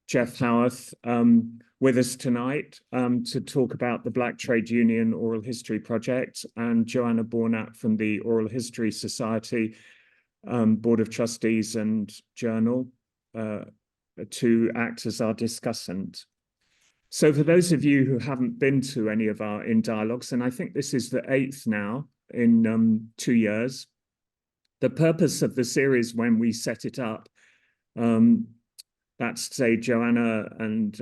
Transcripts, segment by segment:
Jeff Howarth with us tonight to talk about the Black Trade Union Oral History Project, and Joanna Bornat from the Oral History Society Board of Trustees and Journal to act as our discussant. So for those of you who haven't been to any of our In Dialogues, and I think this is the 8th now in 2 years, the purpose of the series when we set it up, that's to say Joanna and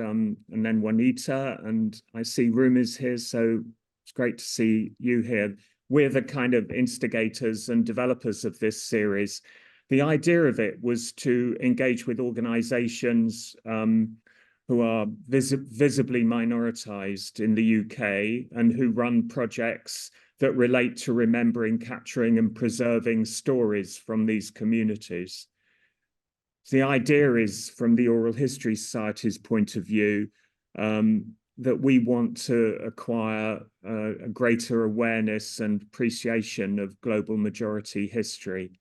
then Juanita, and I see Rumi's here, so it's great to see you here. We're the kind of instigators and developers of this series. The idea of it was to engage with organizations who are visibly minoritized in the UK and who run projects that relate to remembering, capturing and preserving stories from these communities. The idea is, from the Oral History Society's point of view, that we want to acquire a greater awareness and appreciation of global majority history,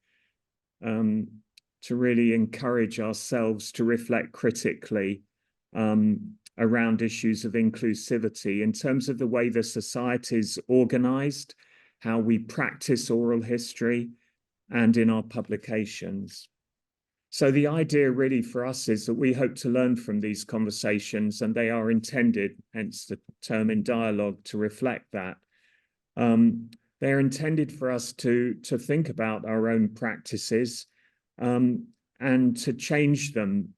to really encourage ourselves to reflect critically around issues of inclusivity in terms of the way the society is organized, how we practice oral history, and in our publications. So the idea really for us is that we hope to learn from these conversations, and they are intended, hence the term In Dialogue, to reflect that. They're intended for us to think about our own practices and to change them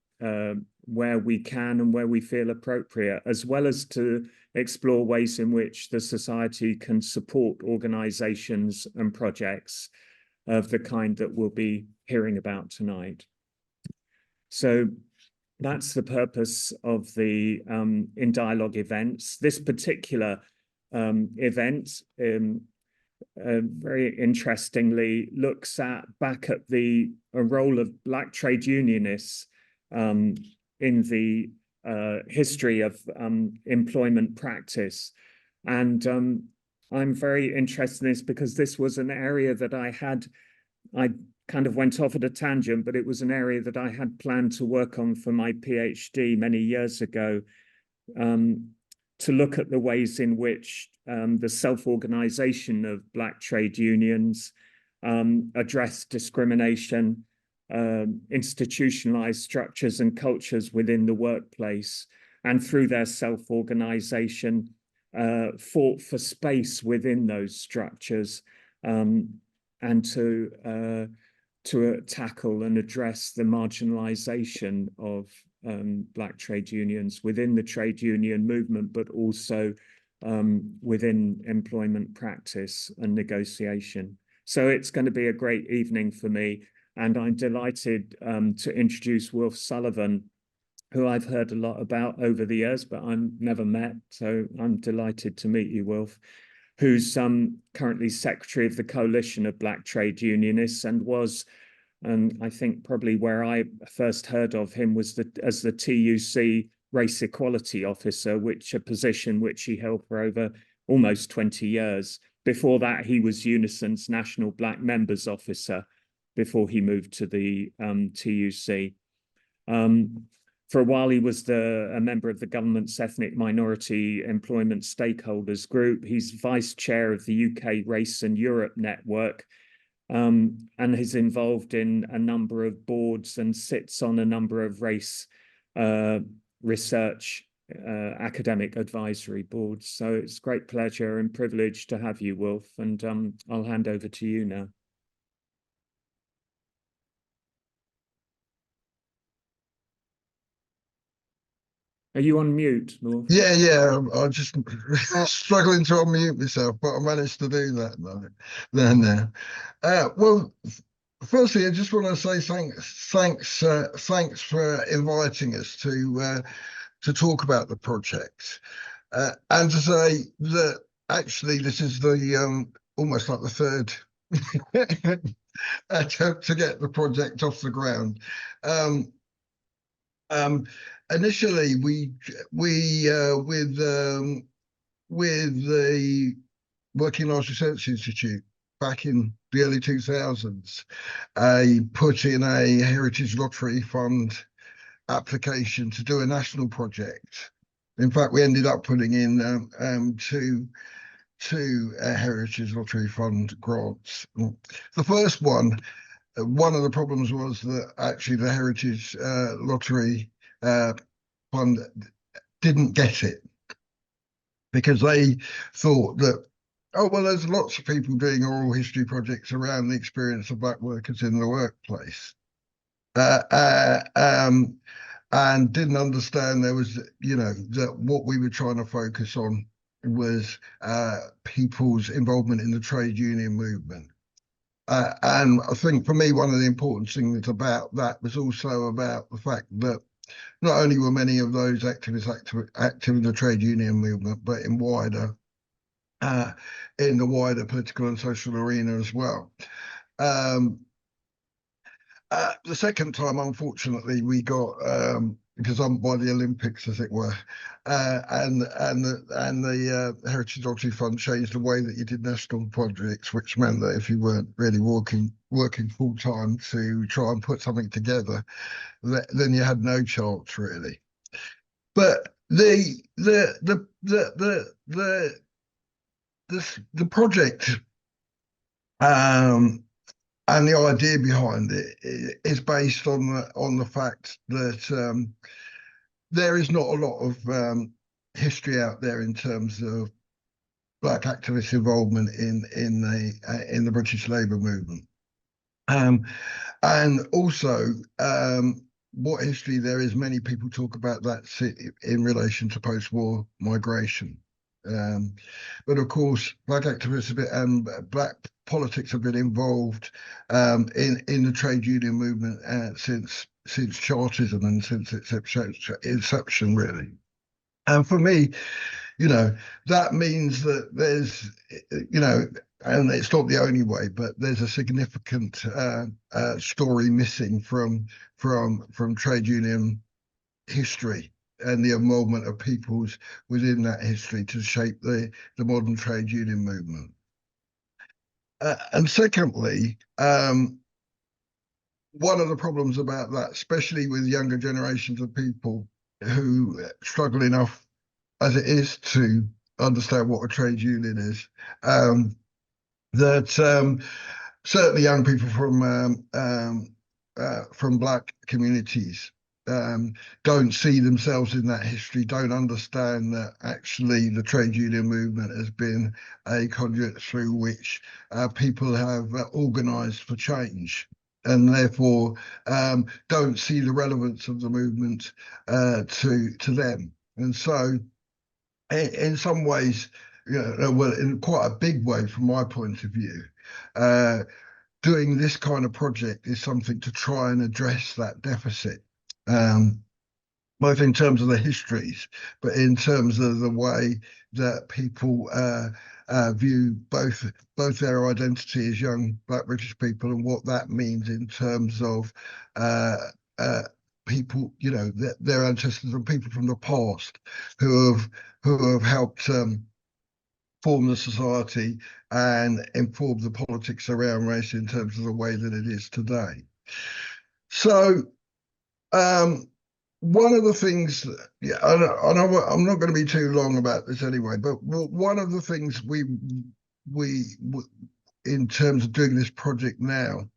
where we can and where we feel appropriate, as well as to explore ways in which the society can support organizations and projects of the kind that we'll be hearing about tonight. So that's the purpose of the In Dialogue events. This particular event, very interestingly, looks back at the role of Black trade unionists in the history of employment practice. And I'm very interested in this because this was an area that I kind of went off at a tangent, but it was an area that I had planned to work on for my PhD many years ago, to look at the ways in which the self-organization of Black trade unions address discrimination, institutionalized structures and cultures within the workplace, and through their self-organization fought for space within those structures, and to tackle and address the marginalization of Black trade unions within the trade union movement, but also within employment practice and negotiation. So it's going to be a great evening for me, and I'm delighted to introduce Wilf Sullivan, who I've heard a lot about over the years, but I've never met, so I'm delighted to meet you, Wilf, who's currently Secretary of the Coalition of Black Trade Unionists, and was, and I think probably where I first heard of him was as the TUC Race Equality Officer, a position which he held for over almost 20 years. Before that, he was Unison's National Black Members Officer before he moved to the TUC. For a while, he was a member of the government's Ethnic Minority Employment Stakeholders Group. He's vice chair of the UK Race and Europe Network, and is involved in a number of boards and sits on a number of race research academic advisory boards. So it's a great pleasure and privilege to have you, Wilf, and I'll hand over to you now. Are you on mute, Wilf? Yeah. I'm just struggling to unmute myself, but I managed to do that now. Well, firstly, I just want to say thanks for inviting us to talk about the project, and to say that actually this is the almost like the third attempt to get the project off the ground. Initially, we with the Working Lives Research Institute back in the early 2000s, put in a heritage lottery fund application to do a national project. In fact, we ended up putting in two Heritage Lottery Fund grants. The first one of the problems was that actually the Heritage Lottery Fund didn't get it because they thought that, oh, well, there's lots of people doing oral history projects around the experience of Black workers in the workplace. And didn't understand there was, that what we were trying to focus on was people's involvement in the trade union movement. And I think for me, one of the important things about that was also about the fact that not only were many of those activists active in the trade union movement, but in the wider political and social arena as well. The second time, unfortunately, we got gazumped by the Olympics, as it were, and the Heritage Lottery Fund changed the way that you did national projects, which meant that if you weren't really working full time to try and put something together, then you had no chance really. But the project and the idea behind it is based on the fact that there is not a lot of history out there in terms of Black activist involvement in the British labour movement, and also what history there is. Many people talk about that in relation to post-war migration. But of course, Black activists and Black politics have been involved in the trade union movement since Chartism and since its inception, really. And for me, that means that there's, and it's not the only way, but there's a significant story missing from trade union history and the involvement of peoples within that history to shape the modern trade union movement. And secondly, one of the problems about that, especially with younger generations of people who struggle enough as it is to understand what a trade union is, that certainly young people from Black communities don't see themselves in that history, don't understand that actually the trade union movement has been a conduit through which people have organised for change, and therefore don't see the relevance of the movement to them. And so in some ways, well, in quite a big way from my point of view, doing this kind of project is something to try and address that deficit. Both in terms of the histories, but in terms of the way that people view both their identity as young Black British people and what that means in terms of people, their ancestors and people from the past who have helped form the society and inform the politics around race in terms of the way that it is today. So one of the things, I'm not going to be too long about this anyway, but one of the things we in terms of doing this project now,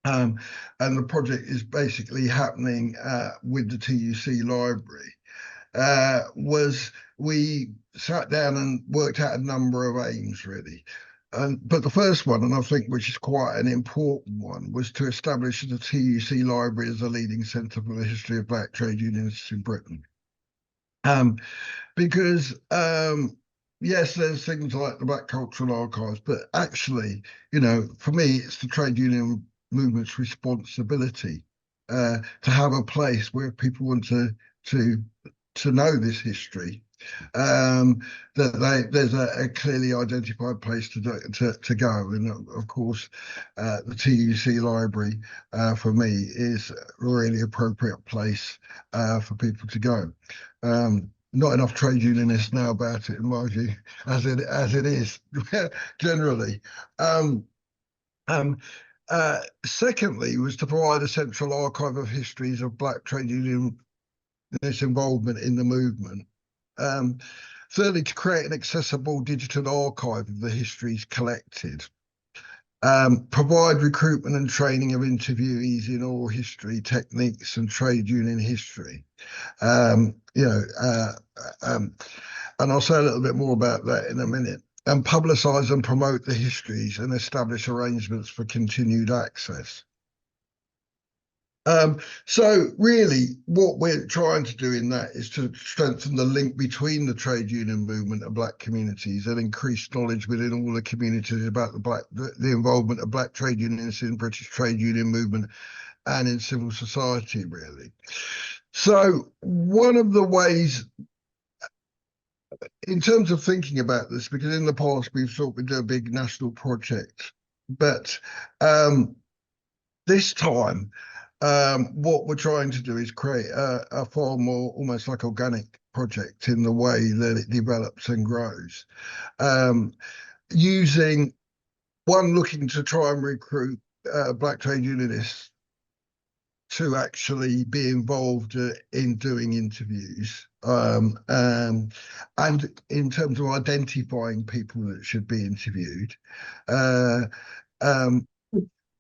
and the project is basically happening with the TUC Library, was we sat down and worked out a number of aims, really. But the first one, and I think which is quite an important one, was to establish the TUC Library as a leading centre for the history of Black trade unionists in Britain. Because, yes, there's things like the Black Cultural Archives, but actually, for me, it's the trade union movement's responsibility to have a place where people want to know this history, that there's a clearly identified place to go. And of course, the TUC Library for me is a really appropriate place for people to go. Not enough trade unionists know about it, in my view, as it is generally. Secondly, was to provide a central archive of histories of Black trade union its involvement in the movement. Thirdly, to create an accessible digital archive of the histories collected. Provide recruitment and training of interviewees in oral history techniques and trade union history. And I'll say a little bit more about that in a minute. And publicise and promote the histories and establish arrangements for continued access. So really what we're trying to do in that is to strengthen the link between the trade union movement and Black communities and increase knowledge within all the communities about the involvement of Black trade unions in British trade union movement and in civil society, really. So one of the ways, in terms of thinking about this, because in the past we've thought we'd do a big national project, but this time, what we're trying to do is create a far more almost like organic project in the way that it develops and grows. Looking to try and recruit Black trade unionists to actually be involved in doing interviews, and in terms of identifying people that should be interviewed.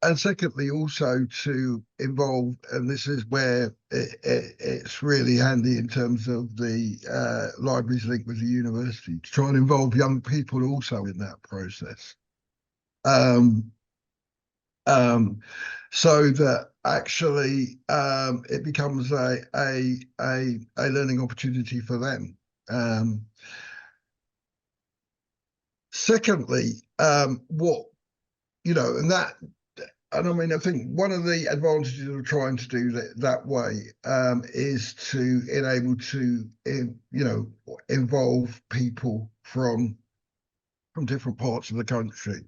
And secondly, also to involve, and this is where it's really handy in terms of the library's link with the university, to try and involve young people also in that process. So that actually it becomes a learning opportunity for them. Secondly, and I mean, I think one of the advantages of trying to do that way is to enable to, involve people from different parts of the country.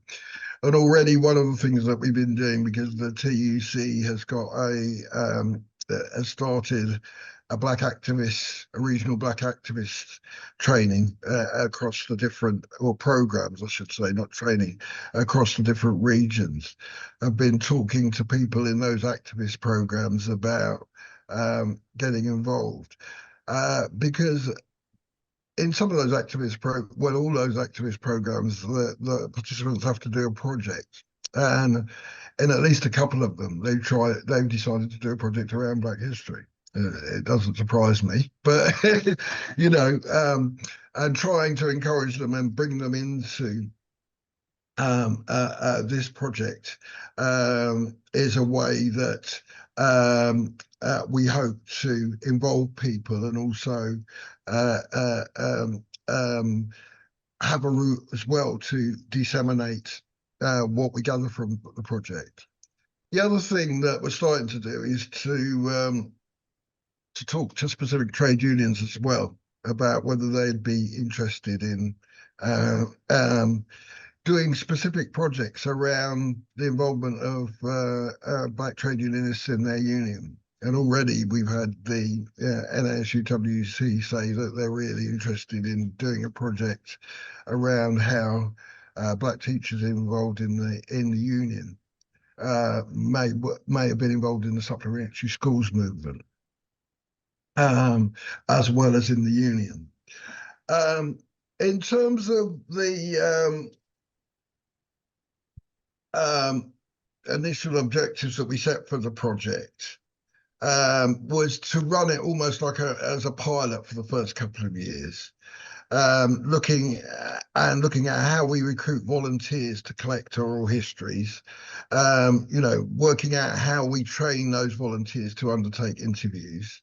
And already one of the things that we've been doing, because the TUC has got has started a regional Black activist training across the different, or programs, I should say, not training, across the different regions. I've been talking to people in those activist programs about getting involved, because in some of those all those activist programs, the participants have to do a project, and in at least a couple of them, they've decided to do a project around Black history. It doesn't surprise me, but and trying to encourage them and bring them into this project is a way that we hope to involve people and also have a route as well to disseminate what we gather from the project. The other thing that we're starting to do is to talk to specific trade unions as well about whether they'd be interested in doing specific projects around the involvement of Black trade unionists in their union. And already we've had the NASUWC say that they're really interested in doing a project around how Black teachers involved in the union may have been involved in the supplementary schools movement, as well as in the union. In terms of the initial objectives that we set for the project, was to run it almost like as a pilot for the first couple of years, looking at how we recruit volunteers to collect oral histories, working out how we train those volunteers to undertake interviews.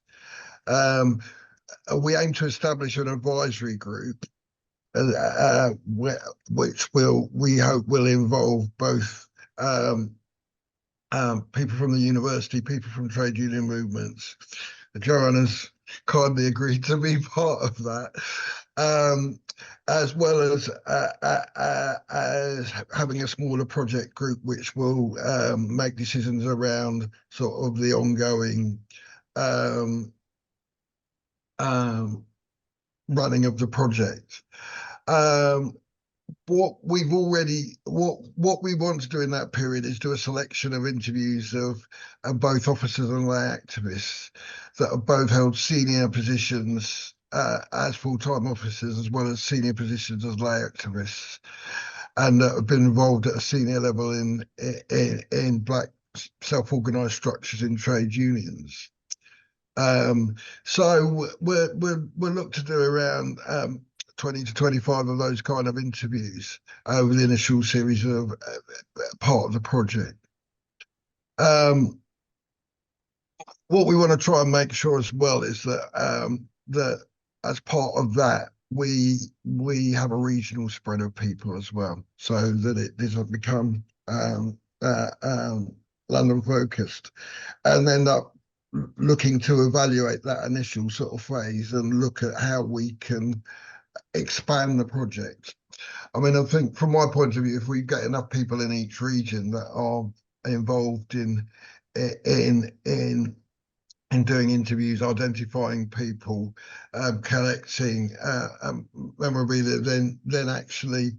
We aim to establish an advisory group, which we hope will involve both people from the university, people from trade union movements. Joanna's kindly agreed to be part of that, as well as having a smaller project group which will make decisions around sort of the ongoing running of the project. what we want to do in that period is do a selection of interviews of both officers and lay activists that have both held senior positions as full-time officers, as well as senior positions as lay activists, and that have been involved at a senior level in black self-organized structures in trade unions. So we'll look to do around 20 to 25 of those kind of interviews over the initial series of part of the project. What we want to try and make sure as well is that that as part of that, we have a regional spread of people as well, so that it doesn't become London focused, and end up looking to evaluate that initial sort of phase and look at how we can expand the project. I mean, I think from my point of view, if we get enough people in each region that are involved in doing interviews, identifying people, collecting memorabilia, then actually,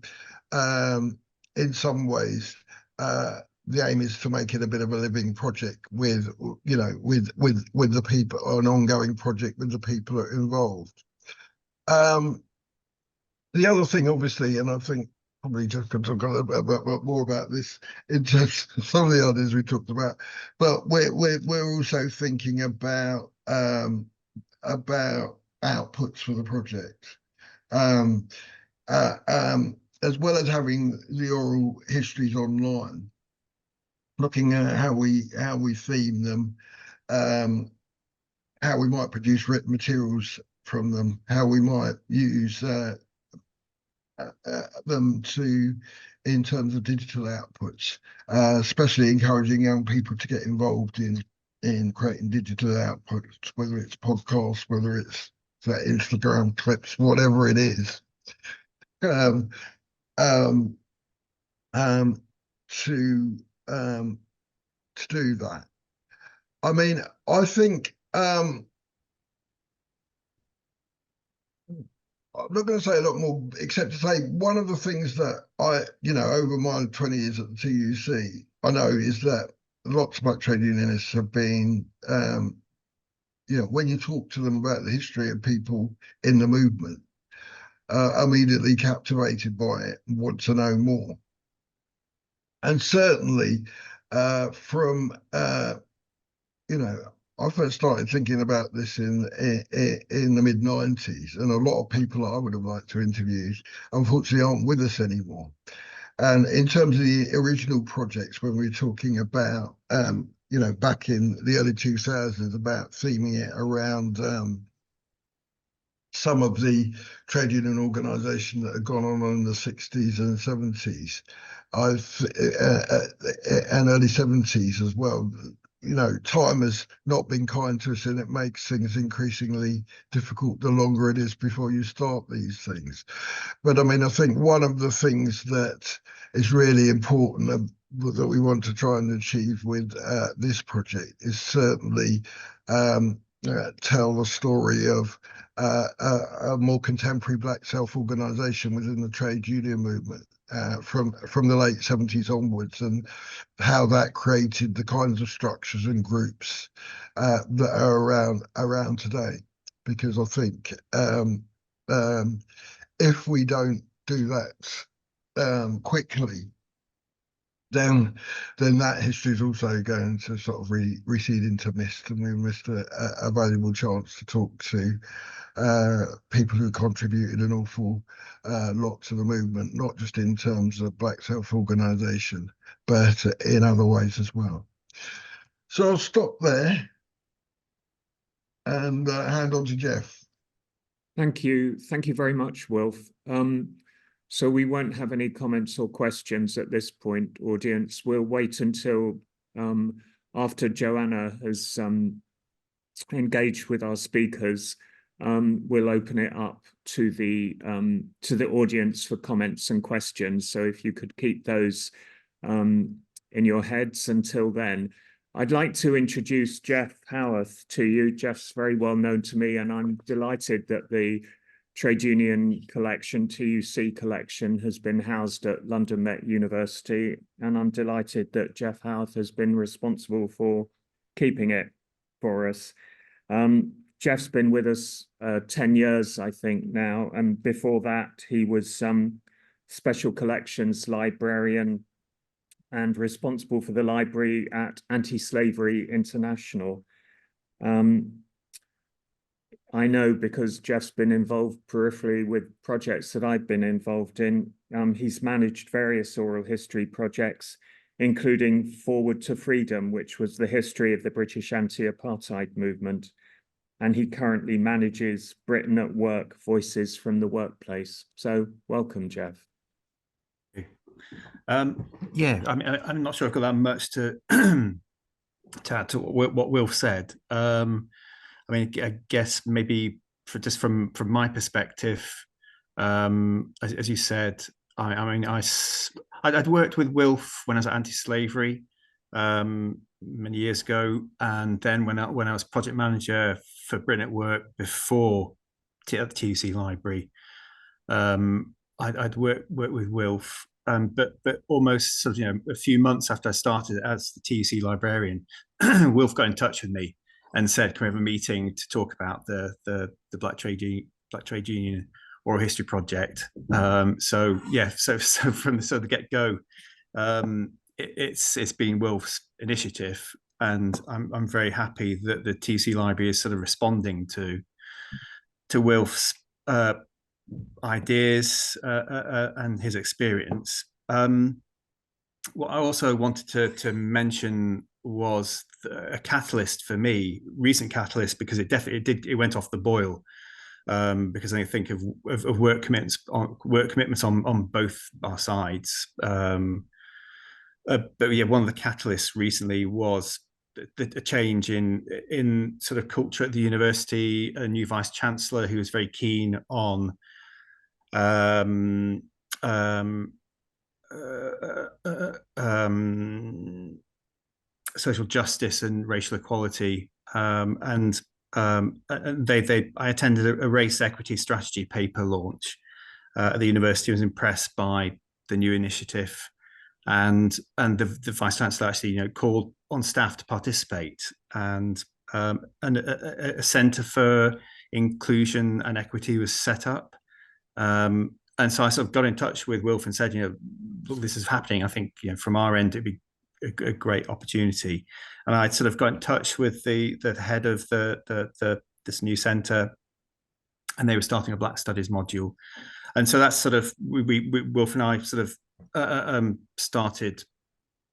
in some ways, the aim is to make it a bit of a living project with the people, or an ongoing project with the people that are involved. The other thing, obviously, and I think probably just going to talk a little bit more about this in terms of some of the ideas we talked about, but we're also thinking about outputs for the project, as well as having the oral histories online, looking at how we theme them, how we might produce written materials from them, how we might use them in terms of digital outputs, especially encouraging young people to get involved in creating digital outputs, whether it's podcasts, whether it's Instagram clips, whatever it is, to do that. I mean, I think I'm not going to say a lot more, except to say one of the things that over my 20 years at the TUC, I know is that lots of black trade unionists have been, when you talk to them about the history of people in the movement, immediately captivated by it and want to know more. And certainly I first started thinking about this in the mid-90s, and a lot of people I would have liked to interview, unfortunately, aren't with us anymore. And in terms of the original projects, when we were talking about, back in the early 2000s, about theming it around some of the trade union organisation that had gone on in the 60s and 70s, and early 70s as well. Time has not been kind to us, and it makes things increasingly difficult the longer it is before you start these things. But I mean, I think one of the things that is really important that we want to try and achieve with this project is certainly tell the story of a more contemporary black self-organisation within the trade union movement from the late 70s onwards, and how that created the kinds of structures and groups that are around today. Because I think if we don't do that quickly, then that history is also going to sort of recede into mist, and we missed a valuable chance to talk to people who contributed an awful lot to the movement, not just in terms of black self-organisation, but in other ways as well. So I'll stop there and hand on to Jeff. Thank you very much, Wilf. So we won't have any comments or questions at this point, audience. We'll wait until after Joanna has engaged with our speakers. We'll open it up to the audience for comments and questions. So if you could keep those in your heads until then. I'd like to introduce Jeff Howarth to you. Jeff's very well known to me, and I'm delighted that the trade union collection, TUC collection, has been housed at London Met University, and I'm delighted that Jeff Howarth has been responsible for keeping it for us. Jeff's been with us 10 years, I think, now, and before that he was special collections librarian and responsible for the library at Anti-Slavery International. I know because Jeff's been involved peripherally with projects that I've been involved in. He's managed various oral history projects, including Forward to Freedom, which was the history of the British anti-apartheid movement. And he currently manages Britain at Work, Voices from the Workplace. So welcome, Jeff. Yeah, I mean, I'm not sure I've got that much to to add to what Will said. I mean, I guess maybe just from my perspective, as you said, I'd worked with Wilf when I was at Anti-Slavery many years ago, and then when I was project manager for Britain at Work before the TUC Library, I'd worked with Wilf. But almost sort of, a few months after I started as the TUC librarian, Wilf got in touch with me and said, "Can we have a meeting to talk about the Black Trade Union Oral History Project?" So from the get go, it's been Wilf's initiative, and I'm very happy that the TUC Library is sort of responding to Wilf's ideas and his experience. What I also wanted to mention was a catalyst for me, recent catalyst, because it went off the boil, because I think of work commitments on both our sides. But yeah, one of the catalysts recently was a change in sort of culture at the university. A new vice chancellor who was very keen on social justice and racial equality, and I attended a race equity strategy paper launch at the university. I was impressed by the new initiative, and the vice chancellor actually called on staff to participate, and a centre for inclusion and equity was set up. And so I sort of got in touch with Wilf and said, look, this is happening. I think, from our end, it'd be a great opportunity. And I sort of got in touch with the head of this new centre, and they were starting a Black Studies module. And so that's sort of, Wilf and I sort of started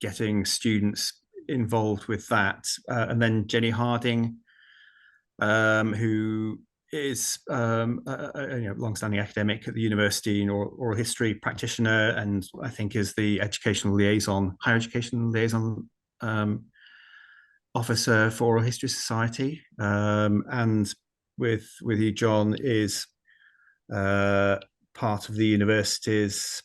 getting students involved with that. And then Jenny Harding, who is a long-standing academic at the university and oral history practitioner, and I think is the higher education liaison officer for Oral History Society, and with you, John, is part of the university's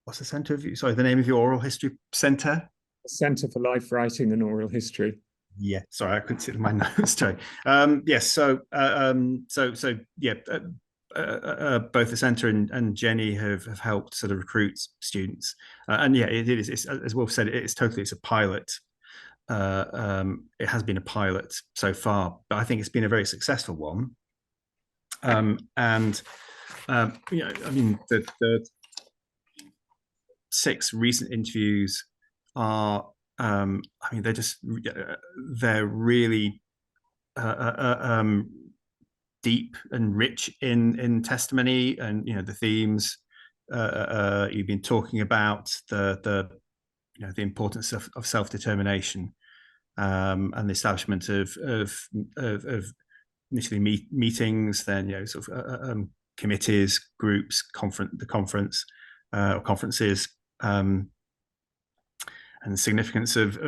what's the centre of you? Sorry, the name of your oral history centre? Centre for Life Writing and Oral History. Yeah, sorry, I couldn't see my notes. Sorry. Yes, so yeah, both the centre and Jenny have helped sort of recruit students, and yeah, it is. It's, as Wolf said, it's a pilot. It has been a pilot so far, but I think it's been a very successful one. I mean, the 6 recent interviews are. I mean, they're really deep and rich in testimony, and the themes you've been talking about, the importance of self-determination, and the establishment of initially meetings, then sort of committees, groups, conferences. And the significance of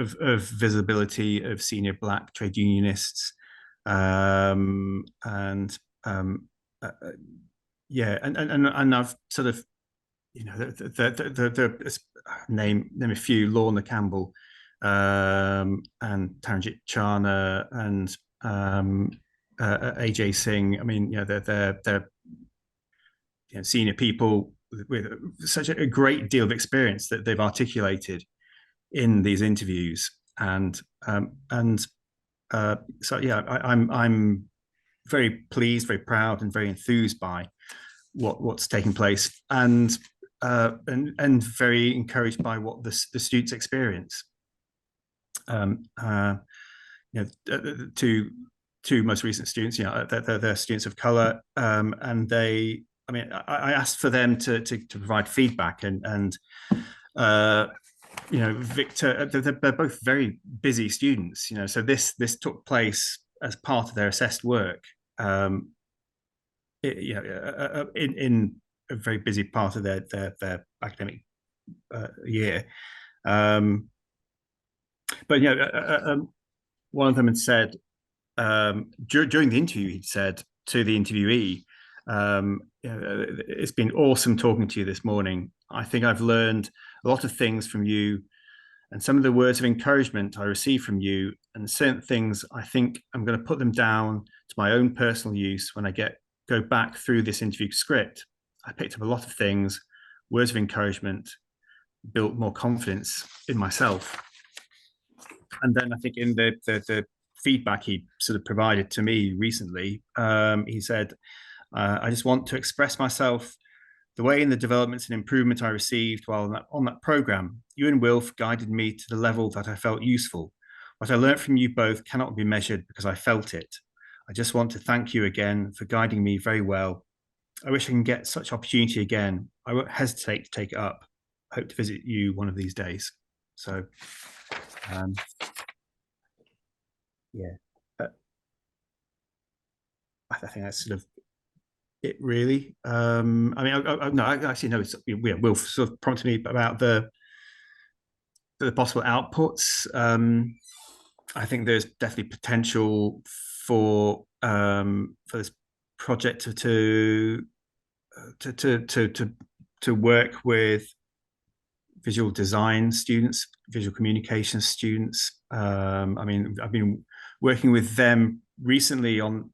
visibility of senior Black trade unionists, yeah, and I've sort of, the name a few: Lorna Campbell, and Taranjit Chana, and AJ Singh. I mean, they're senior people with such a great deal of experience that they've articulated in these interviews, and so yeah, I'm very pleased, very proud, and very enthused by what's taking place, and very encouraged by what the students experience. Two most recent students, they're students of color, and they, I mean, I asked for them to provide feedback, and Victor, they're both very busy students, so this took place as part of their assessed work, in a very busy part of their academic year. But one of them had said, during the interview, he said to the interviewee, it's been awesome talking to you this morning. I think I've learned a lot of things from you, and some of the words of encouragement I received from you, and certain things I think I'm going to put them down to my own personal use when I go back through this interview script. I picked up a lot of things, words of encouragement, built more confidence in myself. And then I think in the feedback he sort of provided to me recently, he said, I just want to express myself the way in the developments and improvement I received while on that program. You and Wilf guided me to the level that I felt useful. What I learned from you both cannot be measured because I felt it. I just want to thank you again for guiding me very well. I wish I can get such opportunity again. I won't hesitate to take it up. I hope to visit you one of these days. So, yeah, I think that's sort of it, really. I mean, no, actually, no. Will sort of prompted me about the possible outputs. I think there's definitely potential for this project to work with visual design students, visual communication students. I mean, I've been working with them recently on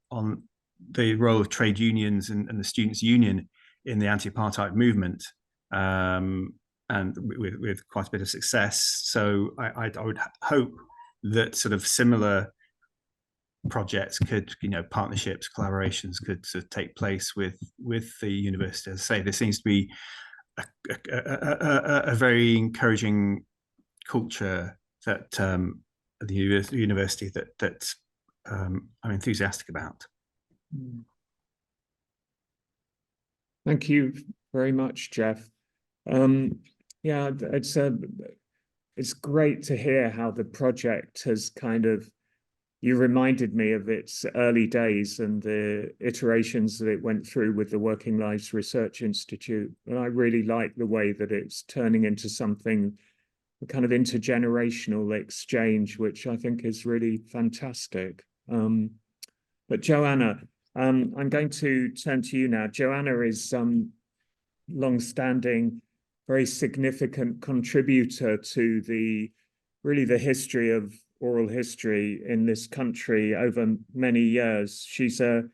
the role of trade unions and the students' union in the anti-apartheid movement, and with quite a bit of success. So I would hope that sort of similar projects could, partnerships, collaborations could sort of take place with the university. As I say, there seems to be a very encouraging culture that the university that I'm enthusiastic about. Thank you very much, Jeff. Yeah, it's great to hear how the project has kind of, you reminded me of its early days and the iterations that it went through with the Working Lives Research Institute. And I really like the way that it's turning into something, a kind of intergenerational exchange, which I think is really fantastic. But Joanna, I'm going to turn to you now. Joanna is long-standing, very significant contributor to the history of oral history in this country over many years. She's a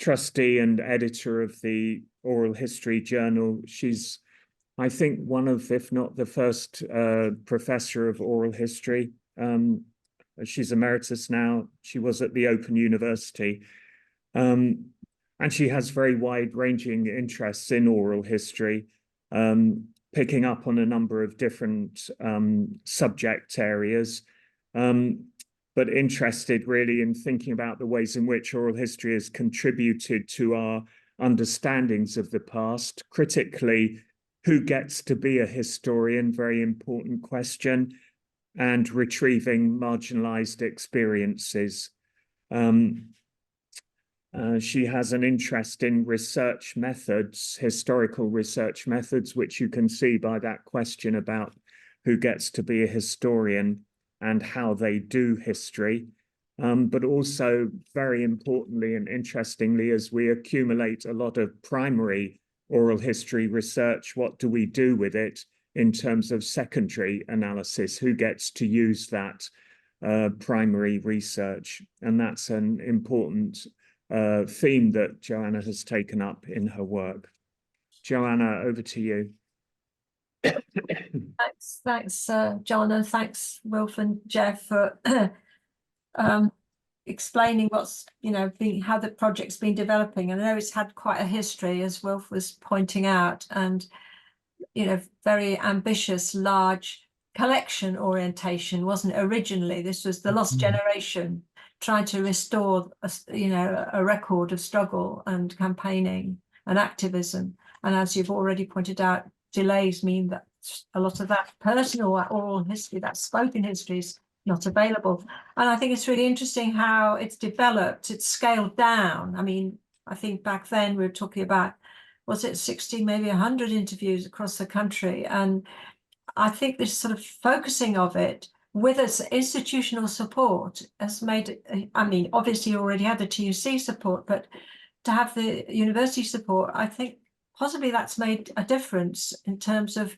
trustee and editor of the Oral History Journal. She's, I think, one of, if not the first professor of oral history. She's emeritus now. She was at the Open University. And she has very wide-ranging interests in oral history, picking up on a number of different subject areas, but interested really in thinking about the ways in which oral history has contributed to our understandings of the past. Critically, who gets to be a historian? Very important question. And retrieving marginalized experiences. She has an interest in research methods, historical research methods, which you can see by that question about who gets to be a historian and how they do history. But also, very importantly and interestingly, as we accumulate a lot of primary oral history research, what do we do with it in terms of secondary analysis? Who gets to use that primary research? And that's an important theme that Joanna has taken up in her work. Joanna, over to you. Thanks, John, and thanks, Wilf and Jeff, for explaining what's, how the project's been developing. I know it's had quite a history, as Wilf was pointing out, and very ambitious, large collection orientation, wasn't it? Originally, this was the lost generation trying to restore a record of struggle and campaigning and activism. And as you've already pointed out, delays mean that a lot of that personal oral history, that spoken history, is not available. And I think it's really interesting how it's developed. It's scaled down. I mean, I think back then we were talking about, was it 60, maybe 100 interviews across the country. And I think this sort of focusing of it with its institutional support has made it, I mean, obviously you already had the TUC support, but to have the university support, I think possibly that's made a difference in terms of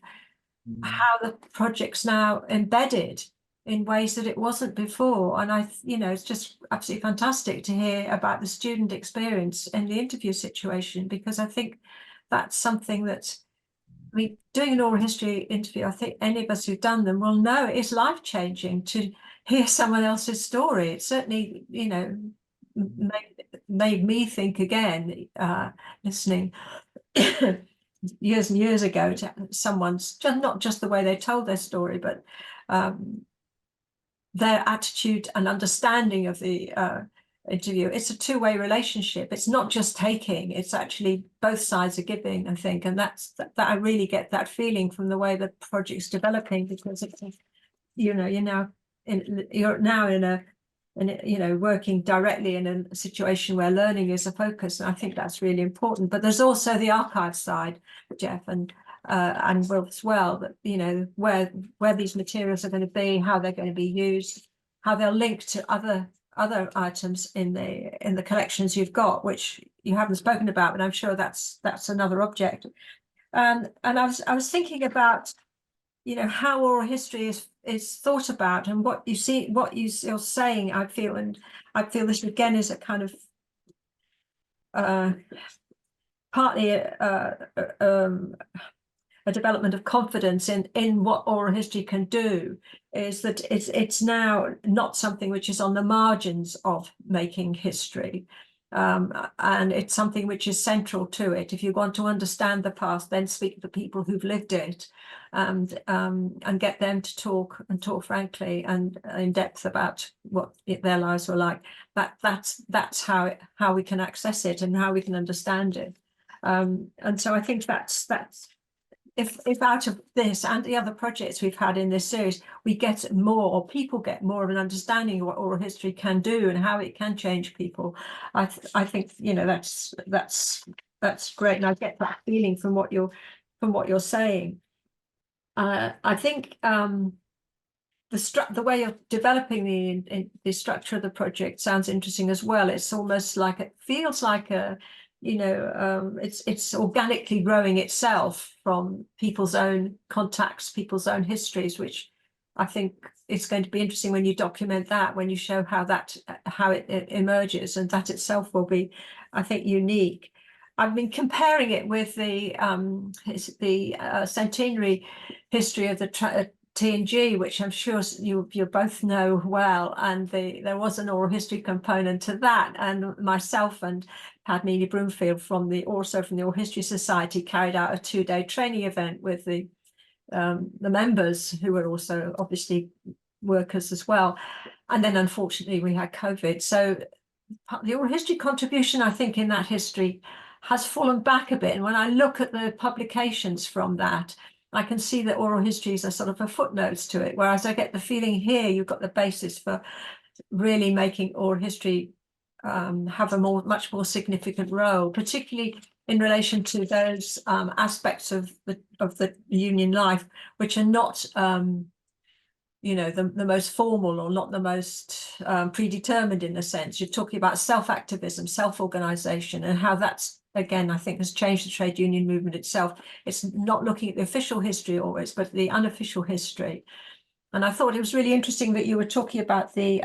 how the project's now embedded in ways that it wasn't before. And it's just absolutely fantastic to hear about the student experience in the interview situation, because I think that's something that, I mean, doing an oral history interview, I think any of us who've done them will know it's life-changing to hear someone else's story. It certainly, made me think again, listening years and years ago to someone's, not just the way they told their story, but their attitude and understanding of the interview. It's a two-way relationship. It's not just taking, it's actually both sides are giving, I think. And that I really get that feeling from the way the project's developing, because it's, you're now in a working directly in a situation where learning is a focus, and I think that's really important. But there's also the archive side, Jeff, and Will as well, that where these materials are going to be, how they're going to be used, how they'll link to other items in the collections you've got, which you haven't spoken about, but I'm sure that's another object. And I was thinking about how oral history is thought about, and what you're saying. I feel this again is a kind of partly a development of confidence in what oral history can do, is that it's now not something which is on the margins of making history. And it's something which is central to it. If you want to understand the past, then speak to the people who've lived it, and get them to talk frankly and in depth about what their lives were like. That's how we can access it and how we can understand it. And so I think that's if out of this and the other projects we've had in this series, we get more, or people get more of an understanding of what oral history can do and how it can change people, I think that's great, and I get that feeling from what you're saying. I think the way you're developing the structure of the project sounds interesting as well. It's almost like, it feels like it's organically growing itself from people's own contacts, people's own histories, which I think it's going to be interesting when you document that, when you show how it emerges, and that itself will be, I think, unique. I've been comparing it with the centenary history of the T&G, which I'm sure you both know well, and there was an oral history component to that, and myself and Padmini Broomfield from the Oral History Society carried out a 2-day training event with the members, who were also obviously workers as well. And then unfortunately we had COVID, so the oral history contribution, I think, in that history has fallen back a bit. And when I look at the publications from that, I can see that oral histories are sort of a footnotes to it, whereas I get the feeling here you've got the basis for really making oral history have a much more significant role, particularly in relation to those aspects of the union life which are not the most formal, or not the most predetermined in a sense. You're talking about self-activism, self-organization, and how that's, again, I think has changed the trade union movement itself. It's not looking at the official history always, but the unofficial history. And I thought it was really interesting that you were talking about the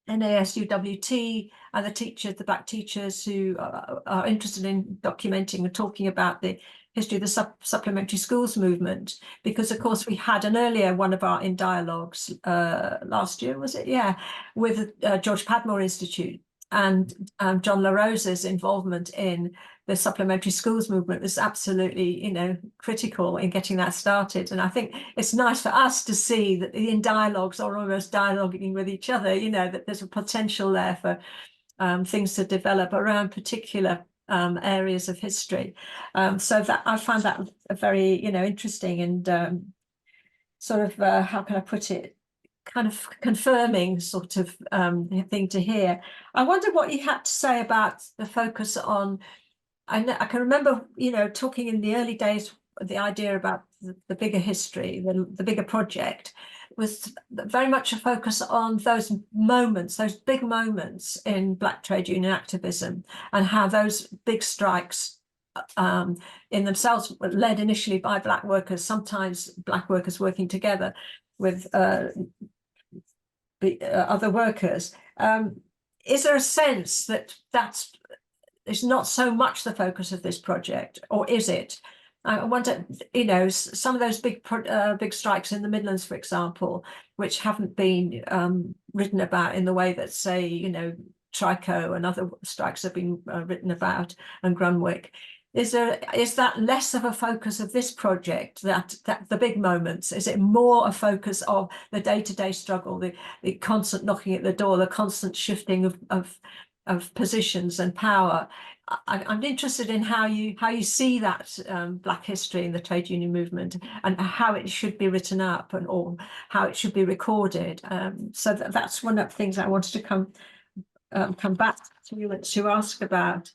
NASUWT and the black teachers who are interested in documenting and talking about the history of the supplementary schools movement, because of course we had an earlier one of our in dialogues last year, was it? Yeah, with George Padmore Institute, and John LaRosa's involvement in the supplementary schools movement was absolutely, critical in getting that started. And I think it's nice for us to see that the in dialogues are almost dialoguing with each other, that there's a potential there for things to develop around particular areas of history. So that I find that a very, interesting and sort of, how can I put it, kind of confirming sort of thing to hear. I wonder what you had to say about the focus on, I can remember, talking in the early days, the idea about the bigger history, the bigger project, was very much a focus on those moments, those big moments in Black trade union activism, and how those big strikes in themselves were led initially by Black workers, sometimes Black workers working together with other workers. Is there a sense that it's not so much the focus of this project, or is it? I wonder, some of those big strikes in the Midlands, for example, which haven't been written about in the way that, say, Trico and other strikes have been written about, and Grunwick. Is that less of a focus of this project, that the big moments? Is it more a focus of the day-to-day struggle, the constant knocking at the door, the constant shifting of positions and power? I'm interested in how you see that Black history in the trade union movement, and how it should be written up, or how it should be recorded. So that's one of the things I wanted to come back to you to ask about.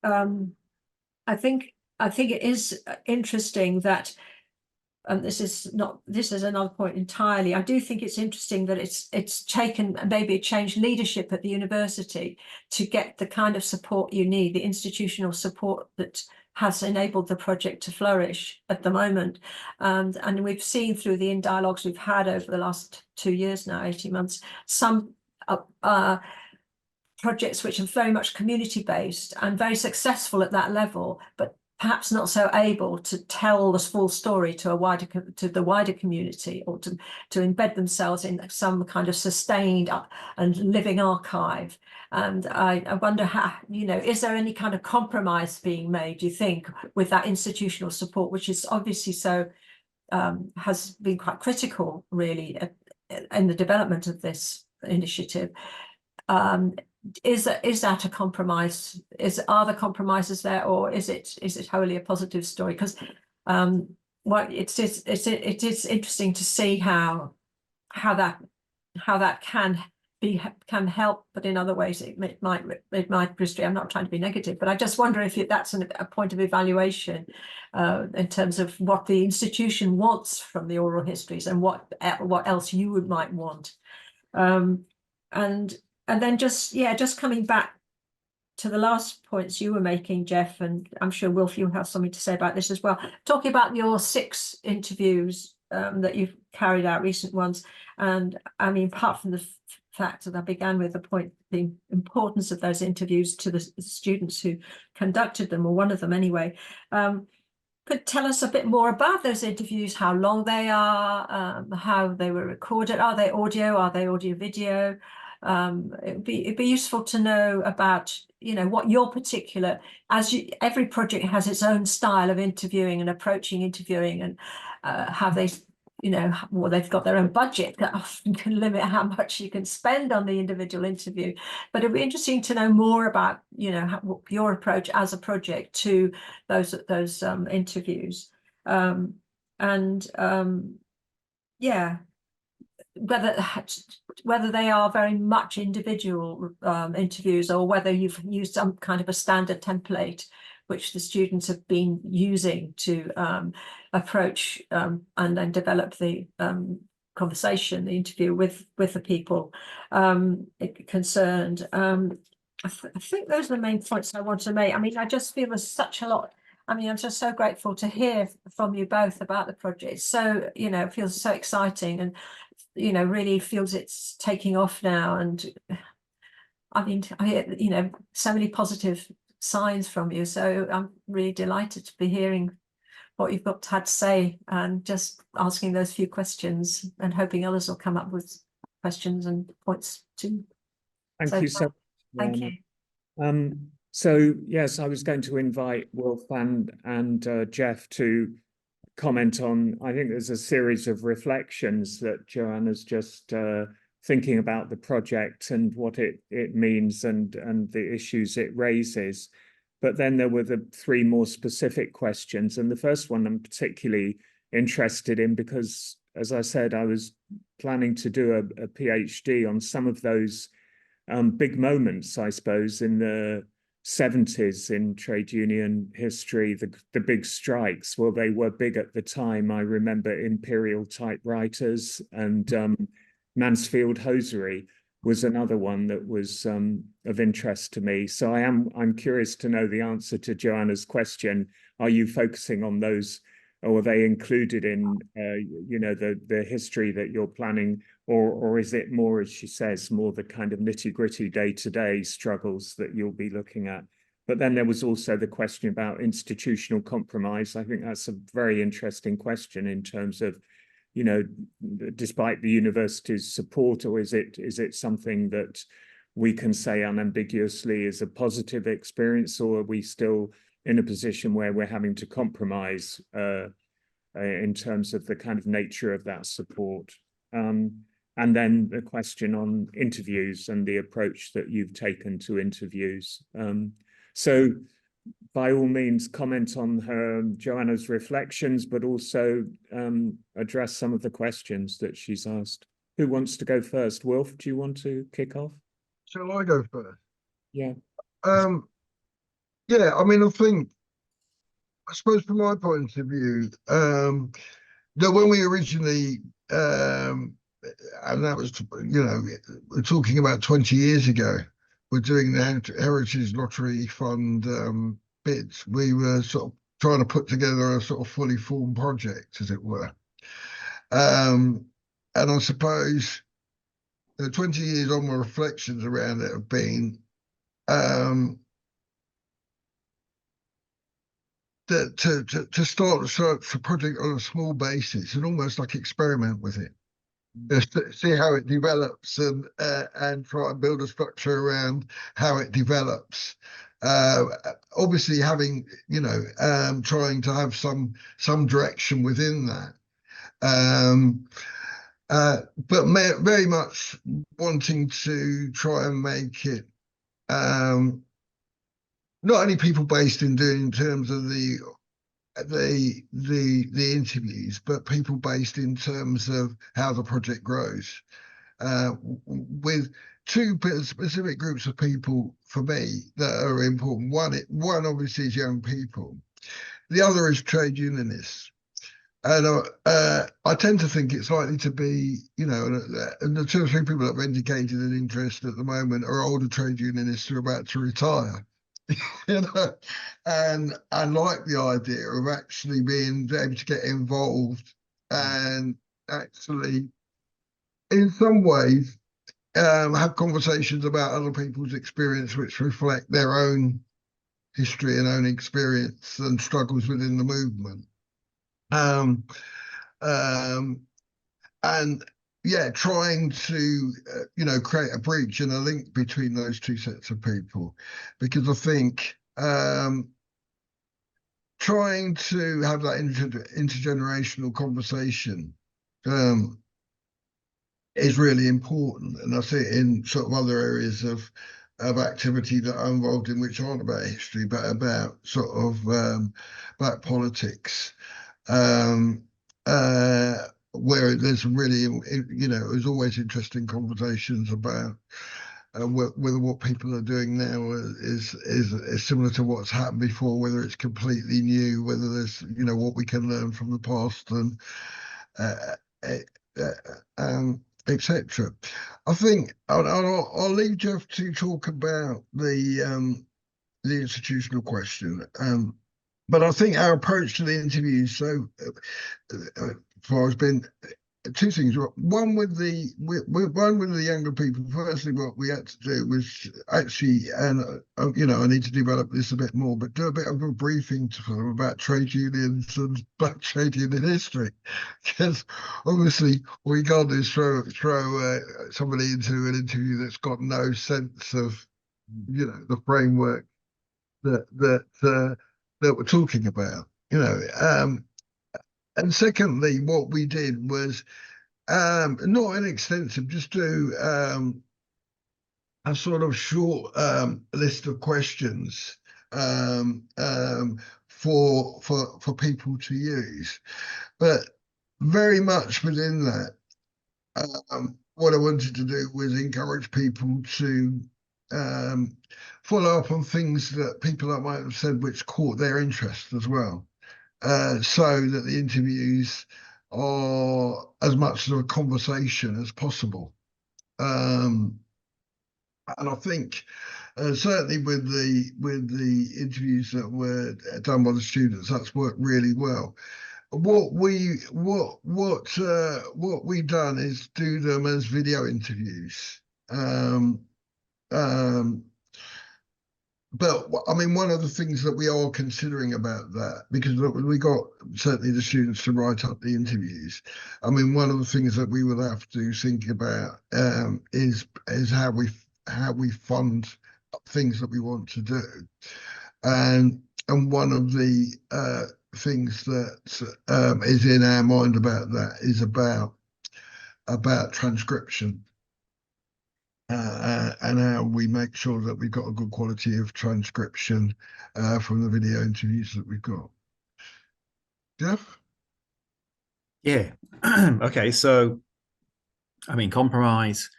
I think it is interesting that. This is another point entirely. I do think it's interesting that it's taken maybe changed leadership at the university to get the kind of support you need, the institutional support that has enabled the project to flourish at the moment. And we've seen through the in dialogues we've had over the last 2 years now, 18 months, some projects which are very much community based and very successful at that level, but perhaps not so able to tell the full story to the wider community, or to embed themselves in some kind of sustained and living archive. And I wonder how, is there any kind of compromise being made, do you think, with that institutional support, which is obviously so has been quite critical, really, in the development of this initiative? Is that a compromise? Are there compromises there, or is it wholly a positive story? Because it is interesting to see how that can help, but in other ways it might restrict. I'm not trying to be negative, but I just wonder if that's a point of evaluation in terms of what the institution wants from the oral histories, and what else you might want. And then just coming back to the last points you were making, Jeff, and I'm sure Wilf, you'll have something to say about this as well. Talking about your 6 interviews that you've carried out, recent ones, and I mean, apart from the fact that I began with the importance of those interviews to the students who conducted them, or one of them anyway. Could tell us a bit more about those interviews, how long they are, how they were recorded. Are they audio video? It'd be useful to know about, what your particular, every project has its own style of interviewing and approaching interviewing, and how they, they've got their own budget that often can limit how much you can spend on the individual interview. But it'd be interesting to know more about, your approach as a project to those interviews, whether they are very much individual interviews, or whether you've used some kind of a standard template which the students have been using to approach and then develop the conversation, the interview with the people concerned. I think those are the main points I want to make. I mean, I just feel there's such a lot. I mean, I'm just so grateful to hear from you both about the project. So, it feels so exciting, and you know, really feels it's taking off now. And I mean, I hear, you know, so many positive signs from you. So I'm really delighted to be hearing what you've got had to say, and just asking those few questions and hoping others will come up with questions and points too. Thank you so much. Thank you. So yes, I was going to invite Wilf and Jeff to comment on, I think there's a series of reflections that Joanna's just thinking about the project and what it means and the issues it raises. But then there were the three more specific questions. And the first one I'm particularly interested in because, as I said, I was planning to do a PhD on some of those big moments, I suppose, in the 70s in trade union history, the big strikes. Well, they were big at the time. I remember Imperial Typewriters and Mansfield Hosiery was another one that was of interest to me. So I'm curious to know the answer to Joanna's question. Are you focusing on those, or are they included in you know, the history that you're planning, or is it more, as she says, more the kind of nitty-gritty day-to-day struggles that you'll be looking at? But then there was also the question about institutional compromise. I think that's a very interesting question in terms of, you know, despite the university's support, or is it something that we can say unambiguously is a positive experience, or are we still in a position where we're having to compromise in terms of the kind of nature of that support? And then the question on interviews and the approach that you've taken to interviews. So by all means, comment on Joanna's reflections, but also address some of the questions that she's asked. Who wants to go first? Wilf, do you want to kick off? Shall I go first? Yeah. Yeah, I mean, I suppose from my point of view, that when we originally, and that was, you know, we're talking about 20 years ago, we're doing the Heritage Lottery Fund bids. We were sort of trying to put together a sort of fully formed project, as it were. And I suppose 20 years on, my reflections around it have been that to start a project on a small basis and almost like experiment with it, just to see how it develops and try and build a structure around how it develops. Obviously, having, you know, trying to have some direction within that. But very much wanting to try and make it not only people based in terms of the interviews, but people based in terms of how the project grows. With two specific groups of people for me that are important. One obviously is young people. The other is trade unionists. And I tend to think it's likely to be, you know, and the two or three people that have indicated an interest at the moment are older trade unionists who are about to retire. You know, and I like the idea of actually being able to get involved and actually, in some ways, have conversations about other people's experience which reflect their own history and own experience and struggles within the movement. And yeah, trying to, you know, create a bridge and a link between those two sets of people, because I think trying to have that intergenerational conversation is really important. And I see it in sort of other areas of activity that I'm involved in, which aren't about history, but about sort of black politics. Where there's really, you know, there's always interesting conversations about whether what people are doing now is similar to what's happened before, whether it's completely new, whether there's, you know, what we can learn from the past, and etc. I think I'll leave Jeff to talk about the institutional question. But I think our approach to the interviews so far has been two things. One with the younger people. Firstly, what we had to do was actually, and you know, I need to develop this a bit more, but do a bit of a briefing to them about trade unions and black trade union history, because obviously what we can't do is throw somebody into an interview that's got no sense of, you know, the framework that we're talking about, you know. And secondly, what we did was not inextensive, just do a sort of short list of questions for people to use, but very much within that, what I wanted to do was encourage people to follow up on things that people that might have said which caught their interest as well. So that the interviews are as much of a conversation as possible. And I think certainly with the interviews that were done by the students, that's worked really well. What we done is do them as video interviews. But I mean, one of the things that we are considering about that, because we got certainly the students to write up the interviews. I mean, one of the things that we will have to think about is how we fund things that we want to do, and one of the things that is in our mind about that is about transcription. And how we make sure that we've got a good quality of transcription from the video interviews that we've got. Jeff? Yeah. Okay. So, I mean, compromise.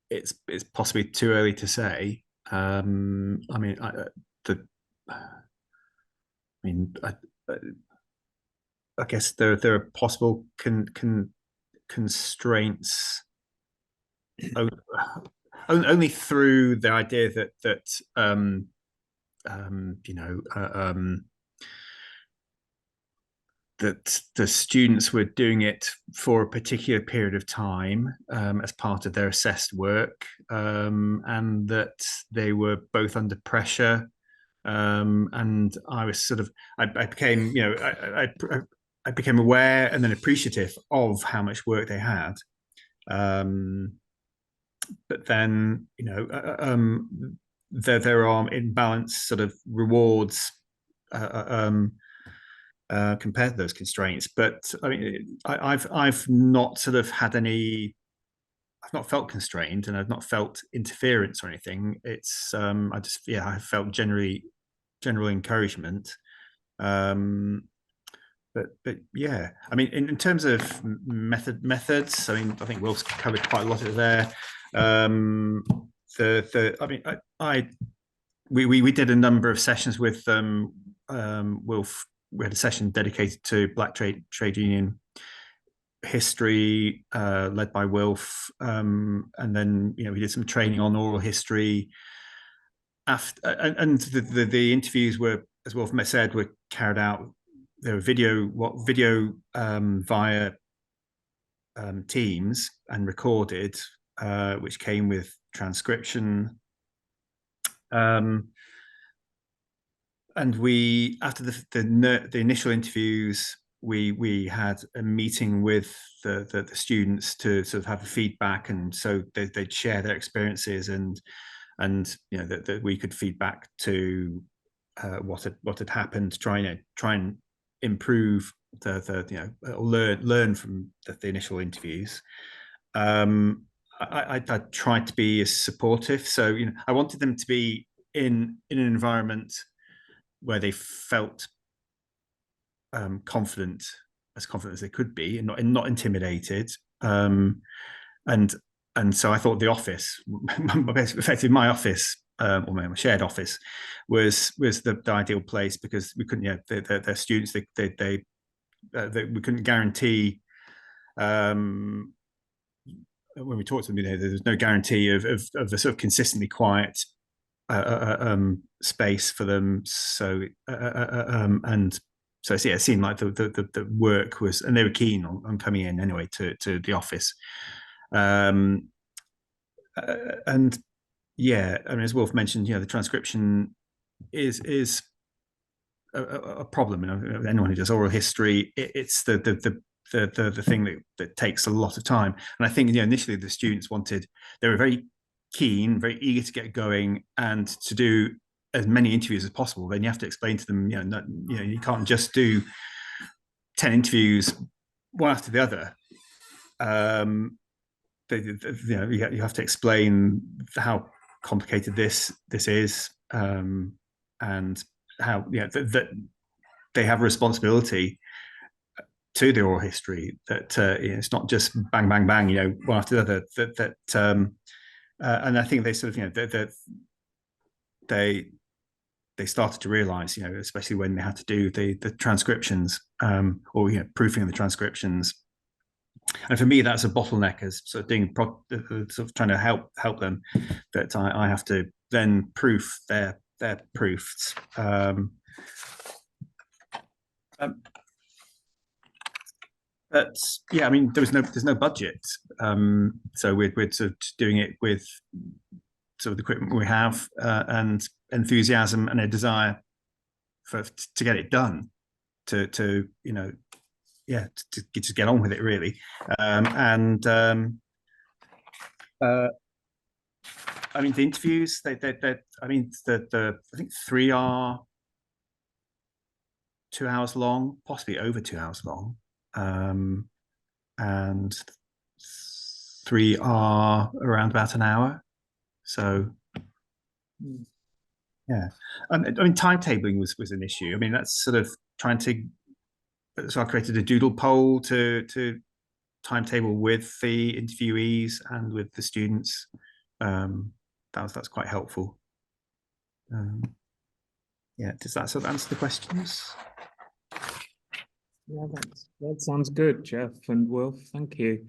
It's possibly too early to say. I mean, I guess there are possible constraints. Only through the idea that you know, that the students were doing it for a particular period of time as part of their assessed work, and that they were both under pressure, and I was sort of I became, you know, I became aware and then appreciative of how much work they had. But then, you know, there are imbalanced sort of rewards compared to those constraints. But I mean, I've not sort of had any. I've not felt constrained, and I've not felt interference or anything. It's I felt general encouragement. But yeah, I mean, in terms of methods, I mean, I think Will's covered quite a lot of there. I mean, we did a number of sessions with Wilf. We had a session dedicated to Black trade union history, led by Wilf, and then, you know, we did some training on oral history. And the interviews were, as Wilf said, were carried out. There were video via Teams and recorded, which came with transcription. And we, after the initial interviews, we had a meeting with the students to sort of have a feedback, and so they'd share their experiences, and you know, that we could feedback to what had happened, try and improve the you know, learn from the initial interviews. I tried to be as supportive, so, you know, I wanted them to be in an environment where they felt confident as they could be, and not intimidated. And so I thought the office, effectively my office, or my shared office, was the ideal place, because we couldn't, yeah, their students, we couldn't guarantee, when we talked to them, you know, there was no guarantee of a sort of consistently quiet space for them. So and So yeah, it seemed like the work was, and they were keen on coming in anyway to the office. And yeah, I mean, as Wolf mentioned, the transcription is a problem. Anyone who does oral history, it's the thing that takes a lot of time. And I think initially the students they were very keen, very eager to get going and to do as many interviews as possible. Then you have to explain to them, you can't just do 10 interviews one after the other. You have to explain how complicated this is, and how that they have a responsibility to the oral history, that it's not just bang bang bang one after the other, and I think they sort of they started to realize, especially when they had to do the transcriptions, or proofing of the transcriptions. And for me, that's a bottleneck, as sort of doing sort of trying to help them, that I have to then proof their proofs. But yeah, I mean, there's no budget, so we're sort of doing it with sort of the equipment we have, and enthusiasm and a desire to get it done, to just get on with it, really. I mean, the interviews, I think 3 are 2 hours long, possibly over 2 hours long, and 3 are around about an hour. So yeah, I mean, timetabling was an issue. I mean, that's sort of trying to. So I created a doodle poll to timetable with the interviewees and with the students. That's quite helpful. Yeah, does that sort of answer the questions? Yeah, that sounds good, Jeff and Wolf. Thank you.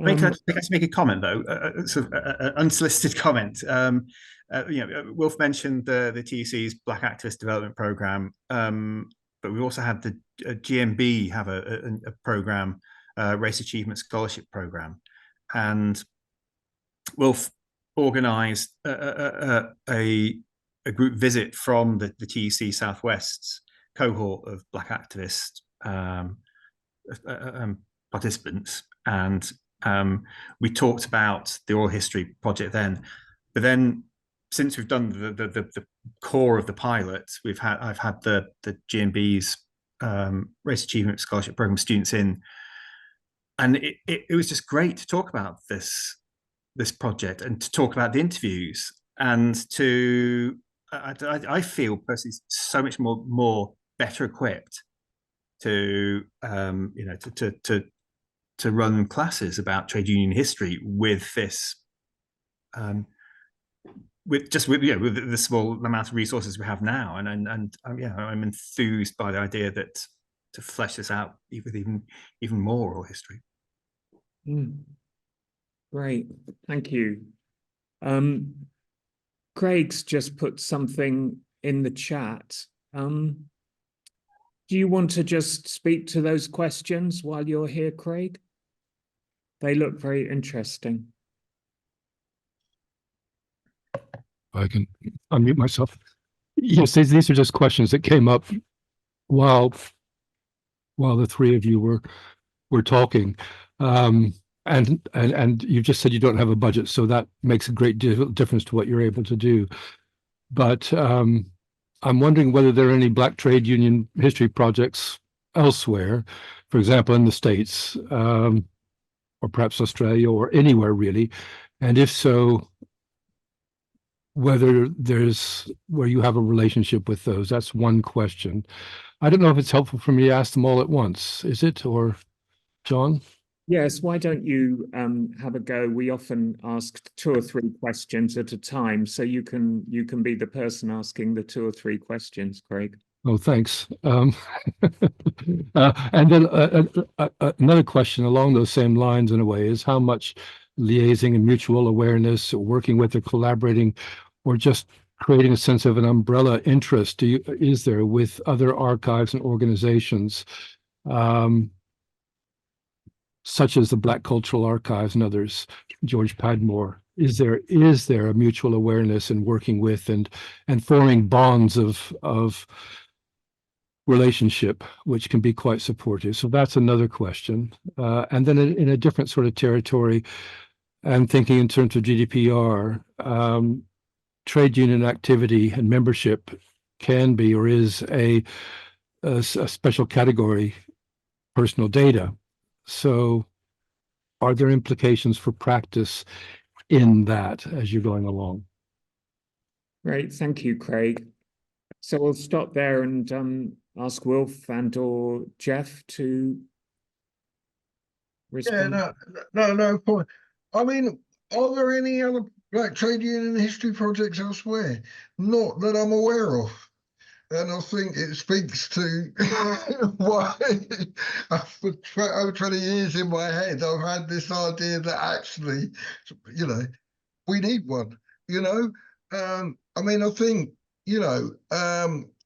I just make a comment, though, sort of an unsolicited comment. Wolf mentioned the TUC's Black Activist Development Programme, but we also had the GMB have a program, Race Achievement Scholarship Program, and Wolf organised a group visit from the TUC Southwest's cohort of Black activist participants, and we talked about the oral history project then. But then, since we've done the core of the pilot, I've had the GMB's Race Achievement Scholarship Program students in, and it was just great to talk about this project and to talk about the interviews, and I feel personally so much more better equipped to to run classes about trade union history with this. With the small amount of resources we have now, and I'm enthused by the idea that to flesh this out with even more oral history. Great, thank you. Craig's just put something in the chat. Do you want to just speak to those questions while you're here, Craig? They look very interesting. I can unmute myself. Yes, these are just questions that came up while the three of you were talking, and you just said you don't have a budget, so that makes a great difference to what you're able to do. But I'm wondering whether there are any Black trade union history projects elsewhere, for example, in the States, or perhaps Australia, or anywhere really, and if so, whether where you have a relationship with those. That's one question. I don't know if it's helpful for me to ask them all at once. Is it, or John? Yes, why don't you have a go? We often ask 2 or 3 questions at a time, so you can be the person asking the 2 or 3 questions, Craig. Oh, thanks. And then another question along those same lines in a way is how much liaising and mutual awareness, or working with or collaborating, or just creating a sense of an umbrella interest is there with other archives and organizations, such as the Black Cultural Archives and others, George Padmore? Is there a mutual awareness in working with and forming bonds of relationship, which can be quite supportive? So that's another question. And then in a different sort of territory, I'm thinking in terms of GDPR, trade union activity and membership can be or is a special category personal data. So are there implications for practice in that as you're going along? Great, thank you, Craig. So we'll stop there and ask Wilf and or Jeff to respond. Yeah, no point. I mean, are there any other Black trade union history projects elsewhere? Not that I'm aware of. And I think it speaks to why for over 20 years in my head, I've had this idea that actually, you know, we need one, you know? I mean, I think, you know,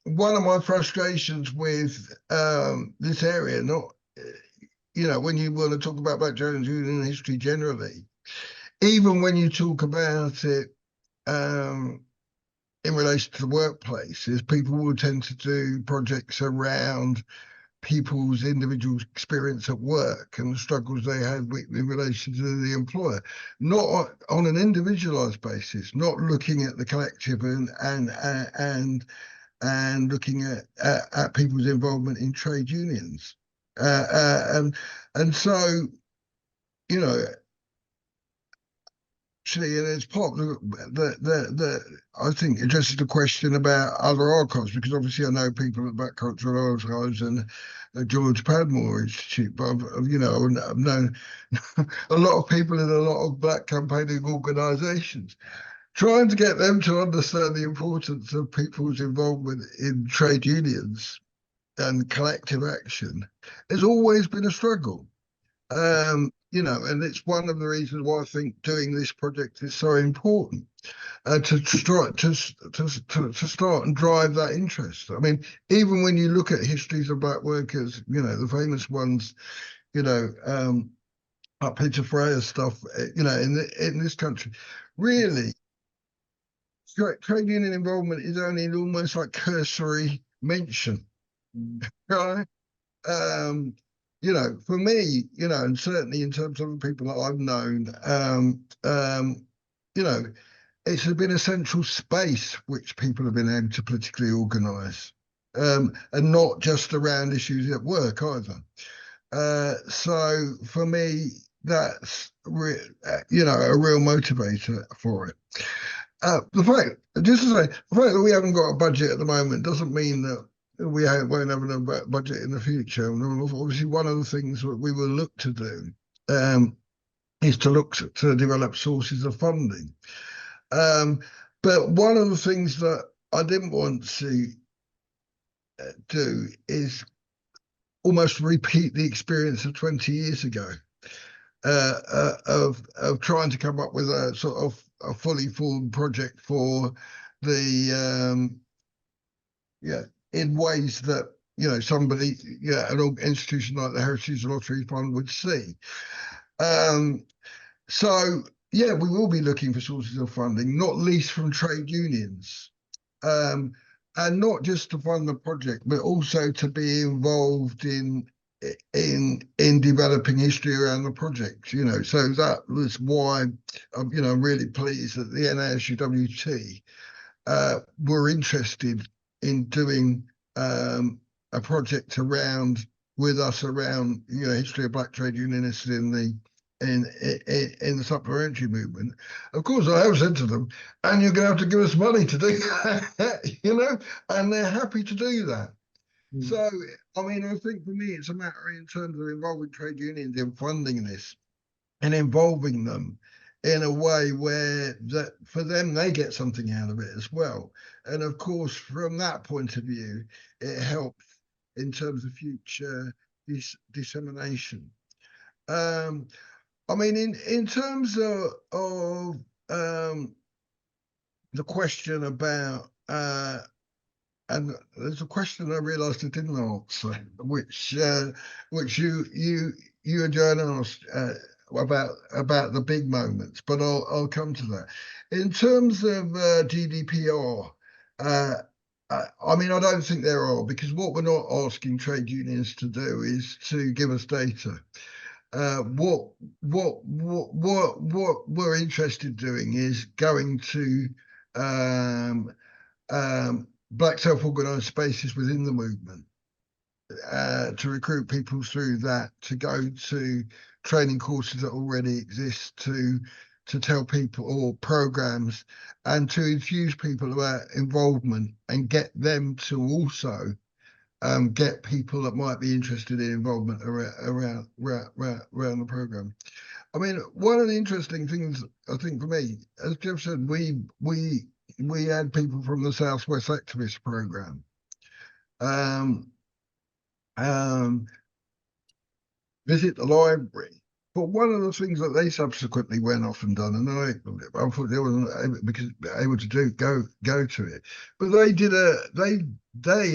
one of my frustrations with this area, not, you know, when you want to talk about Black trade union history generally, even when you talk about it, in relation to the workplace, is people will tend to do projects around people's individual experience at work and the struggles they had in relation to the employer, not on an individualized basis, not looking at the collective and looking at people's involvement in trade unions. And so, you know, actually, and it's part of the I think addresses the question about other archives, because obviously I know people at Black Cultural Archives and the George Padmore Institute, but you know, I've known a lot of people in a lot of Black campaigning organisations, trying to get them to understand the importance of people's involvement in trade unions and collective action has always been a struggle. You know, and it's one of the reasons why I think doing this project is so important, to start and drive that interest. I mean, even when you look at histories of Black workers, you know, the famous ones, you know, like Peter Freya's stuff, you know, in this country, really, trade union involvement is only almost like cursory mention, right? You know, for me, you know, and certainly in terms of the people that I've known, you know, it's been a central space which people have been able to politically organise, and not just around issues at work either. So for me, that's you know, a real motivator for it. The fact that we haven't got a budget at the moment doesn't mean that we won't have a budget in the future. And obviously, one of the things that we will look to do is to look to develop sources of funding. But one of the things that I didn't want to do is almost repeat the experience of 20 years ago of trying to come up with a sort of a fully formed project for the in ways that, you know, somebody, an institution like the Heritage Lottery Fund would see. So yeah, we will be looking for sources of funding, not least from trade unions, and not just to fund the project, but also to be involved in developing history around the project. You know, so that was why I'm really pleased that the NASUWT were interested in doing a project with us around history of Black trade unionists in the supplementary movement. Of course, I have said to them, and you're going to have to give us money to do that, and they're happy to do that. So, I mean, I think for me, it's a matter in terms of involving trade unions in funding this and involving them in a way where that for them, they get something out of it as well. And of course, from that point of view, it helps in terms of future dissemination. I mean, in terms of the question about and there's a question I realised I didn't answer, which you adjourned asked about the big moments, but I'll come to that. In terms of GDPR, I mean, I don't think there are, because what we're not asking trade unions to do is to give us data. What we're interested in doing is going to black self-organized spaces within the movement to recruit people through that, to go to training courses that already exist, to tell people, or programs, and to infuse people about involvement and get them to also get people that might be interested in involvement around the program. I mean, one of the interesting things, I think, for me, as Jeff said, we had people from the Southwest Activist Program visit the library. But one of the things that they subsequently went off and done, and I unfortunately wasn't able to go to it, but they did they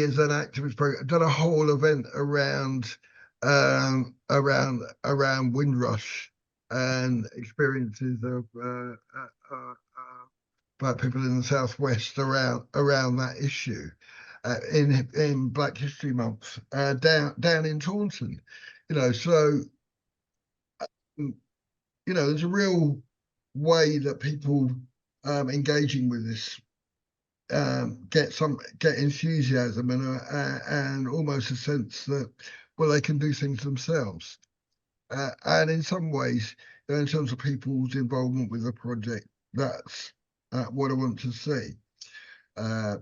as an activist program did a whole event around Windrush and experiences of Black people in the Southwest around that issue in Black History Month down in Taunton, you know. So you know, there's a real way that people engaging with this get enthusiasm and almost a sense that, well, they can do things themselves. And in some ways, you know, in terms of people's involvement with the project, that's what I want to see.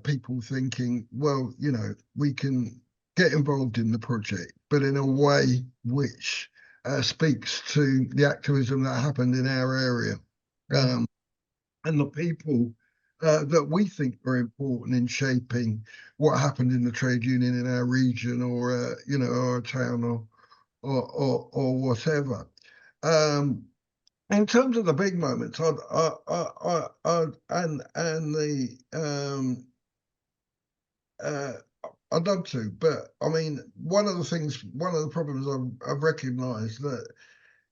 People thinking, well, you know, we can get involved in the project, but in a way which speaks to the activism that happened in our area, and the people that we think are important in shaping what happened in the trade union in our region, or you know, our town, or whatever. In terms of the big moments, I'd love to, but I mean, one of the problems I've recognised that,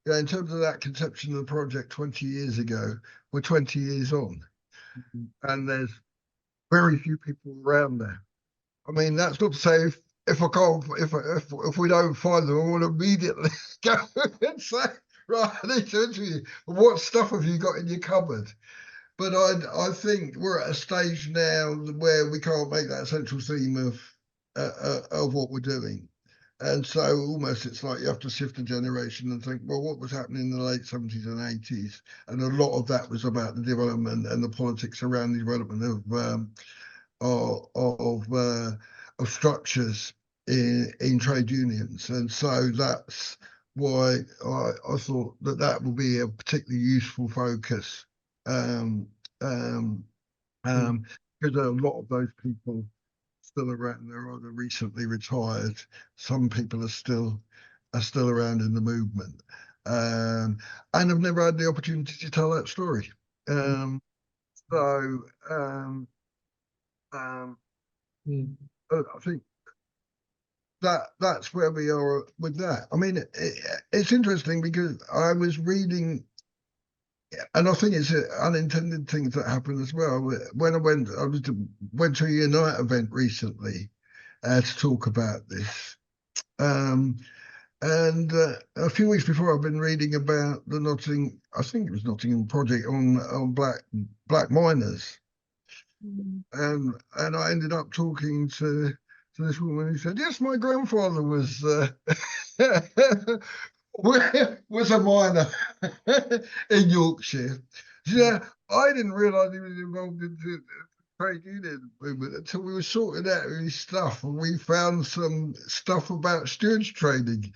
you know, in terms of that conception of the project 20 years ago, we're 20 years on, and there's very few people around there. I mean, that's not to say if we don't find them, I want to immediately go and say, right, I need to interview you. What stuff have you got in your cupboard? But I think we're at a stage now where we can't make that a central theme of what we're doing. And so almost it's like you have to shift a generation and think, well, what was happening in the late 70s and 80s? And a lot of that was about the development and the politics around the development of structures in trade unions. And so that's why I thought that would be a particularly useful focus. Because a lot of those people still around, they're either recently retired, some people are still around in the movement, and I've never had the opportunity to tell that story. I think that's where we are with that. I mean, it's interesting because I was reading, and I think it's unintended things that happen as well. When I went to a Unite event recently to talk about this. And a few weeks before, I've been reading about the Nottingham project on black miners. And I ended up talking to this woman who said, yes, my grandfather was a miner in Yorkshire. Yeah, I didn't realise he was involved in the trade union movement until we were sorting out his stuff, and we found some stuff about stewards training.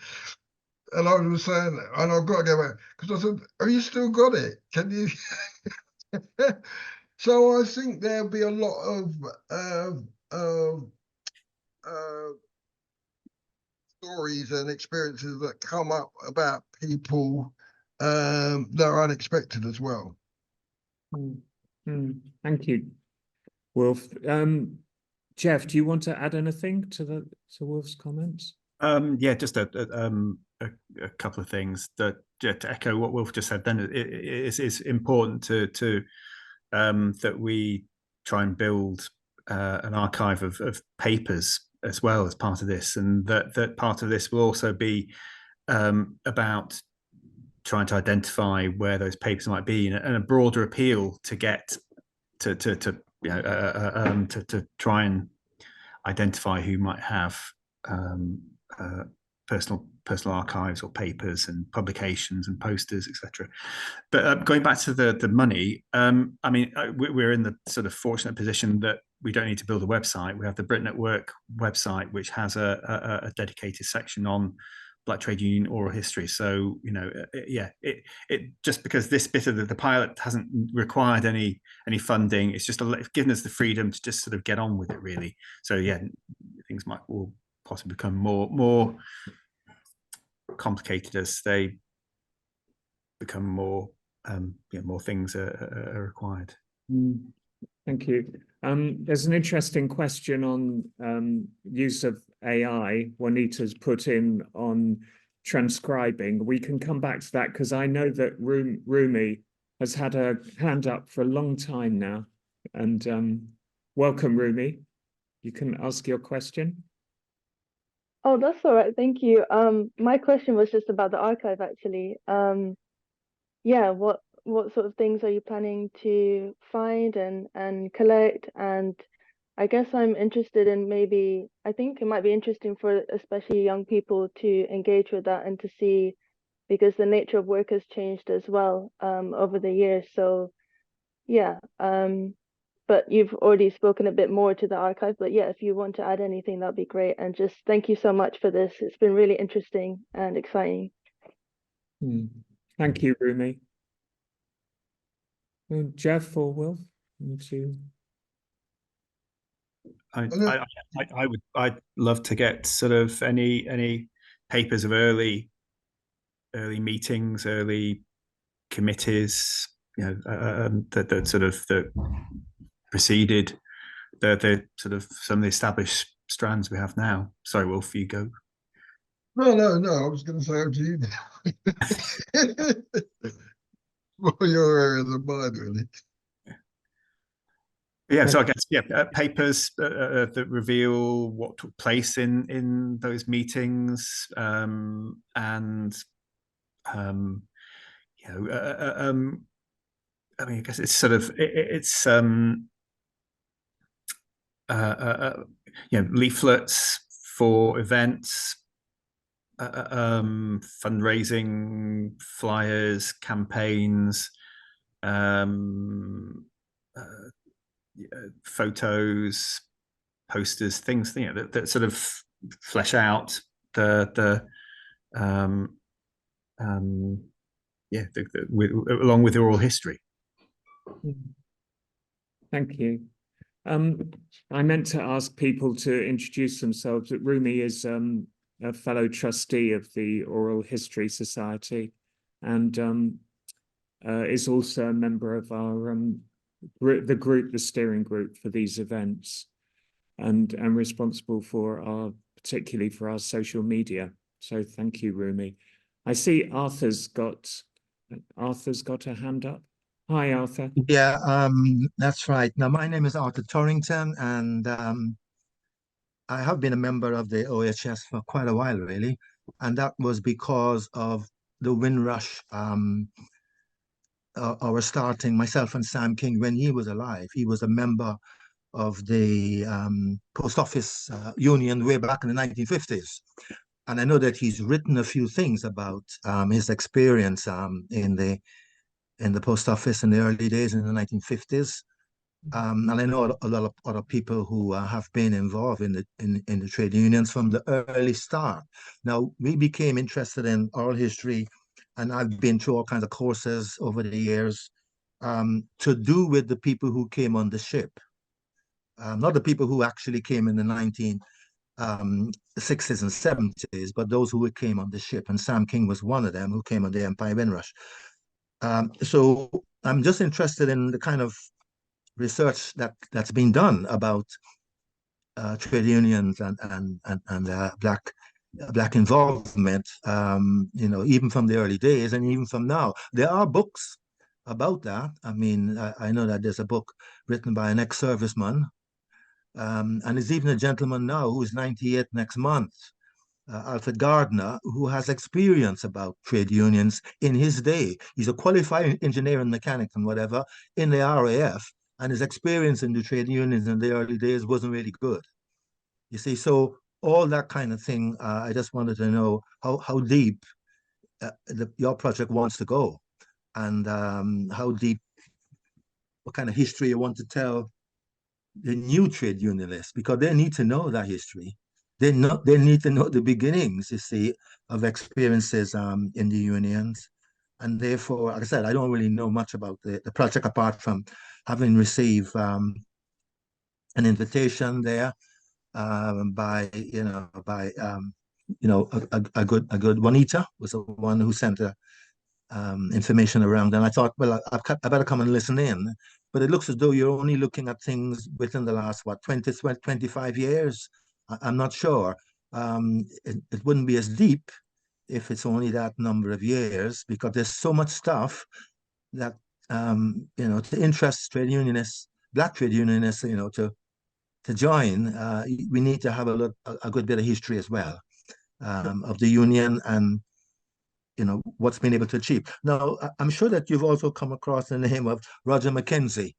And I was saying, and I've got to go back, because I said, have you still got it? Can you? So I think there'll be a lot of stories and experiences that come up about people that are unexpected as well. Thank you, Wolf. Jeff, do you want to add anything to Wolf's comments? Yeah, just a couple of things that to echo what Wolf just said. Then it's important to that we try and build an archive of papers as well as part of this, and that part of this will also be about trying to identify where those papers might be, and a broader appeal to get to try and identify who might have personal archives or papers and publications and posters, etc. But going back to the money, I mean, we're in the sort of fortunate position that we don't need to build a website. We have the Britain at Work website, which has a dedicated section on Black Trade Union oral history. So, you know, it just because this bit of the pilot hasn't required any funding, it's just given us the freedom to just sort of get on with it, really. So yeah, things will possibly become more complicated as they become more more things are required. Thank you. There's an interesting question on use of AI. Juanita's put in on transcribing. We can come back to that because I know that Rumi has had a hand up for a long time now. And welcome, Rumi. You can ask your question. Oh, that's all right. Thank you. My question was just about the archive, actually. Yeah, what sort of things are you planning to find and collect? And I guess I'm interested in I think it might be interesting for especially young people to engage with that and to see, because the nature of work has changed as well over the years. So yeah, but you've already spoken a bit more to the archive, but yeah, if you want to add anything, that'd be great. And just thank you so much for this. It's been really interesting and exciting. Thank you, Rumi. Jeff or Will? I'd love to get sort of any papers of early meetings, early committees, you know, that sort of that preceded the sort of some of the established strands we have now. Sorry, Wolf, you go. No. I was going to say over to you now. Well, your area of the mind, really. Yeah, so I guess papers that reveal what took place in those meetings, and you know, I mean, I guess it's sort of it's you know, leaflets for events, fundraising flyers, campaigns, photos, posters, things, you know, that sort of flesh out along with the oral history. Thank you. I meant to ask people to introduce themselves, but Rumi is a fellow trustee of the Oral History Society and is also a member of our the steering group for these events, and responsible for particularly for our social media. So thank you, Rumi. I see Arthur's got a hand up. Hi, Arthur. Yeah, that's right. Now, my name is Arthur Torrington, and I have been a member of the OHS for quite a while, really. And that was because of the Windrush, our starting, myself and Sam King, when he was alive. He was a member of the Post Office Union way back in the 1950s. And I know that he's written a few things about his experience in the post office in the early days in the 1950s. And I know a lot of other people who have been involved in the trade unions from the early start. Now, we became interested in oral history, and I've been through all kinds of courses over the years to do with the people who came on the ship. Not the people who actually came in the 1960s and 70s, but those who came on the ship. And Sam King was one of them who came on the Empire Windrush. So I'm just interested in the kind of research that's been done about trade unions and black involvement, even from the early days and even from now. There are books about that. I mean, I know that there's a book written by an ex-serviceman, and there's even a gentleman now who's 98 next month, Alfred Gardner, who has experience about trade unions in his day. He's a qualified engineer and mechanic and whatever in the RAF, and his experience in the trade unions in the early days wasn't really good. You see, so all that kind of thing, I just wanted to know how deep your project wants to go, and how deep, what kind of history you want to tell the new trade unionists, because they need to know that history. They need to know the beginnings, you see, of experiences in the unions. And therefore, like I said, I don't really know much about the project apart from having received an invitation there by a good Juanita was the one who sent the information around, and I thought, well, I better come and listen in. But it looks as though you're only looking at things within the last 25 years. I'm not sure. It wouldn't be as deep if it's only that number of years, because there's so much stuff that to interest trade unionists, black trade unionists, to join, we need to have a good bit of history as well, of the union and what's been able to achieve. Now, I'm sure that you've also come across the name of Roger McKenzie,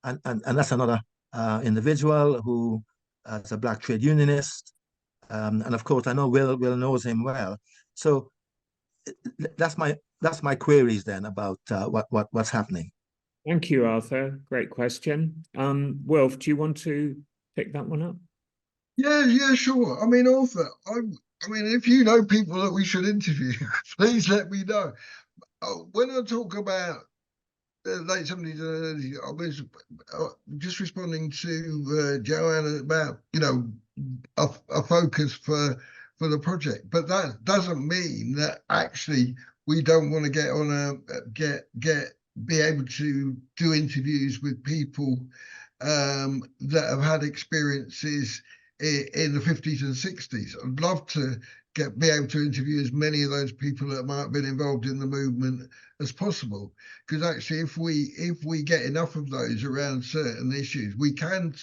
and that's another individual who is a black trade unionist, and of course I know Will knows him well. So that's my queries then about what's happening. Thank you, Arthur. Great question. Wilf, do you want to pick that one up? Yeah, sure. I mean, Arthur, I mean, if you know people that we should interview, please let me know. When I talk about late 70s and early, I was just responding to Joanna about, a focus for the project. But that doesn't mean that actually we don't want to get on be able to do interviews with people that have had experiences in the 50s and 60s. I'd love to be able to interview as many of those people that might have been involved in the movement as possible, because actually if we get enough of those around certain issues, we can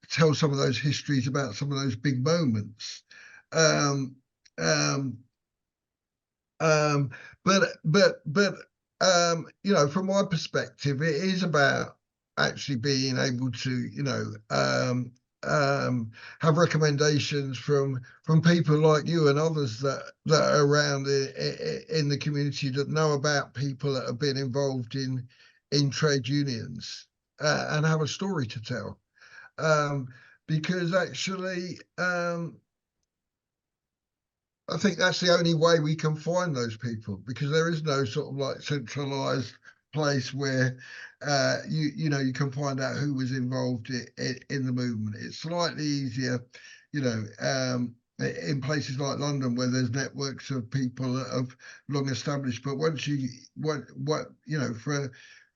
tell some of those histories about some of those big moments. From my perspective, it is about actually being able to, have recommendations from people like you and others that are around in the community that know about people that have been involved in trade unions and have a story to tell. Because actually, I think that's the only way we can find those people, because there is no sort of like centralized place where you can find out who was involved in the movement. It's slightly easier, in places like London where there's networks of people that have long established. But once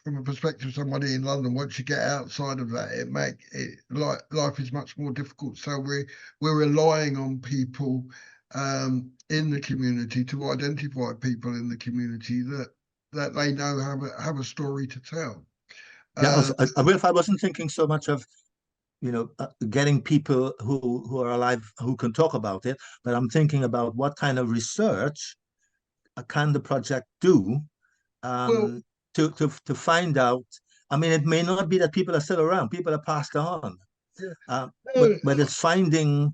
from a perspective of somebody in London, once you get outside of that, life is much more difficult. So we're relying on people in the community to identify people in the community that they know have a story to tell. Yeah, I wasn't thinking so much of getting people who are alive who can talk about it, but I'm thinking about what kind of research can the project do to find out. I mean, it may not be that people are still around; people are passed on, but it's finding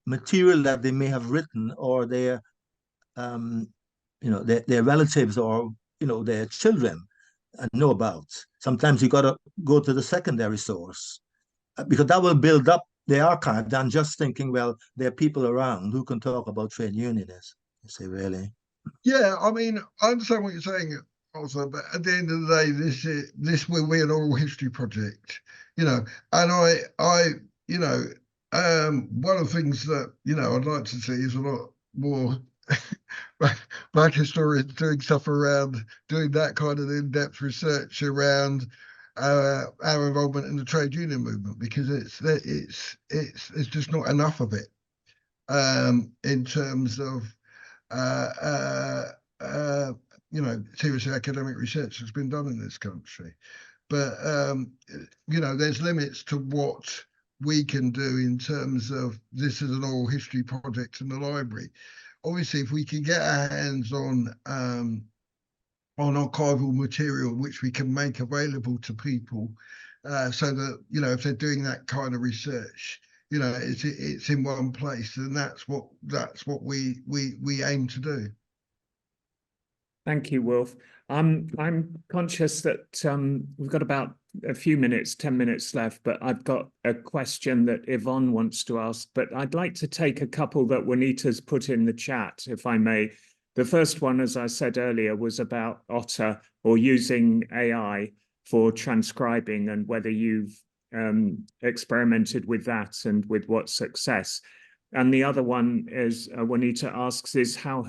material that they may have written, or their relatives, or their children know about. Sometimes you got to go to the secondary source, because that will build up the archive than just thinking, well, there are people around who can talk about trade unionists. You see, really. Yeah, I mean, I understand what you're saying also, but at the end of the day, this will be an oral history project, and one of the things that I'd like to see is a lot more black historians doing stuff around doing that kind of in-depth research around our involvement in the trade union movement, because it's just not enough of it in terms of serious academic research that's been done in this country. But there's limits to what we can do in terms of this is an oral history project in the library. Obviously, if we can get our hands on archival material which we can make available to people, so that if they're doing that kind of research, it's in one place, and that's what we aim to do. Thank you, Wilf. I'm conscious that we've got about a few minutes, 10 minutes left, but I've got a question that Yvonne wants to ask, but I'd like to take a couple that Juanita's put in the chat, if I may. The first one, as I said earlier, was about Otter, or using AI for transcribing, and whether you've experimented with that and with what success. And the other one is, Juanita asks, is how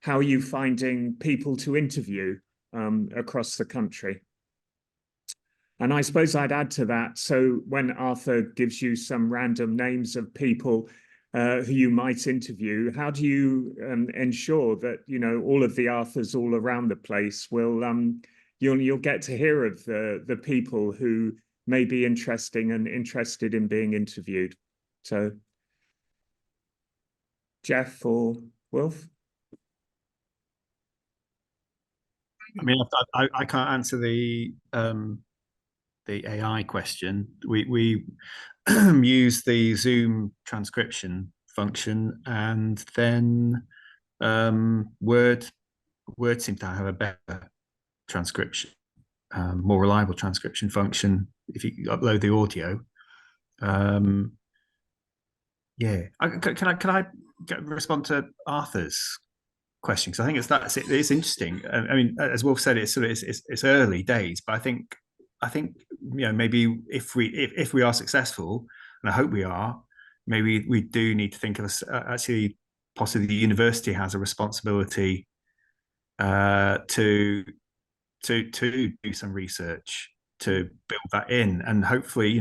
are you finding people to interview across the country? And I suppose I'd add to that, so when Arthur gives you some random names of people who you might interview, how do you ensure that all of the Arthurs all around the place will you'll get to hear of the people who may be interested in being interviewed? So Jeff or Wilf? I mean, I can't answer the AI question. We use the Zoom transcription function, and then Word seems to have a better transcription, more reliable transcription function if you upload the audio. Yeah, can I respond to Arthur's question? Because I think it's interesting. I mean, as Wolf said, it's early days, but I think maybe if we are successful, and I hope we are, maybe we do need to think of actually possibly the university has a responsibility to do some research to build that in, and hopefully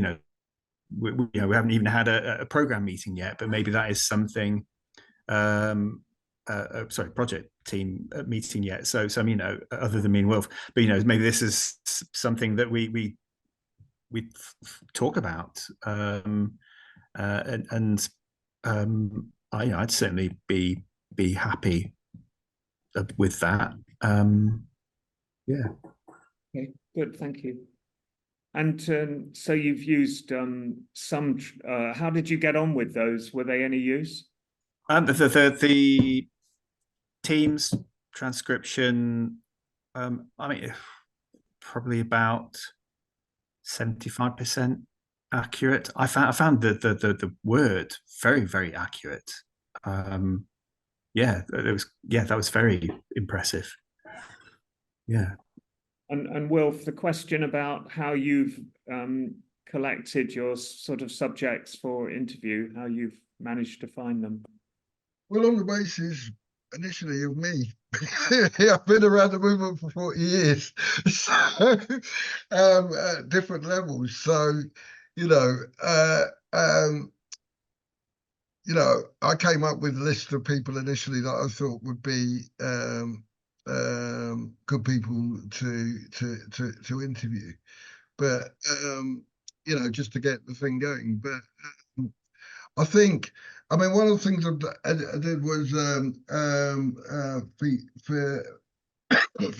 we haven't even had a program meeting yet, but maybe that is something. Project team meeting yet. So other than me and Wilf, but maybe this is something that we talk about, and I'd certainly be happy with that. Yeah. Okay, good, thank you. And so you've used some. How did you get on with those? Were they any use? The Teams transcription, I mean, probably about 75% accurate. I found the word very, very accurate. That was very impressive. Yeah. And Wilf, the question about how you've collected your sort of subjects for interview, how you've managed to find them? Well, on the basis initially of me. I've been around the movement for 40 years, so at different levels. So, I came up with a list of people initially that I thought would be good people to interview, but just to get the thing going. But I think. I mean, one of the things I did was for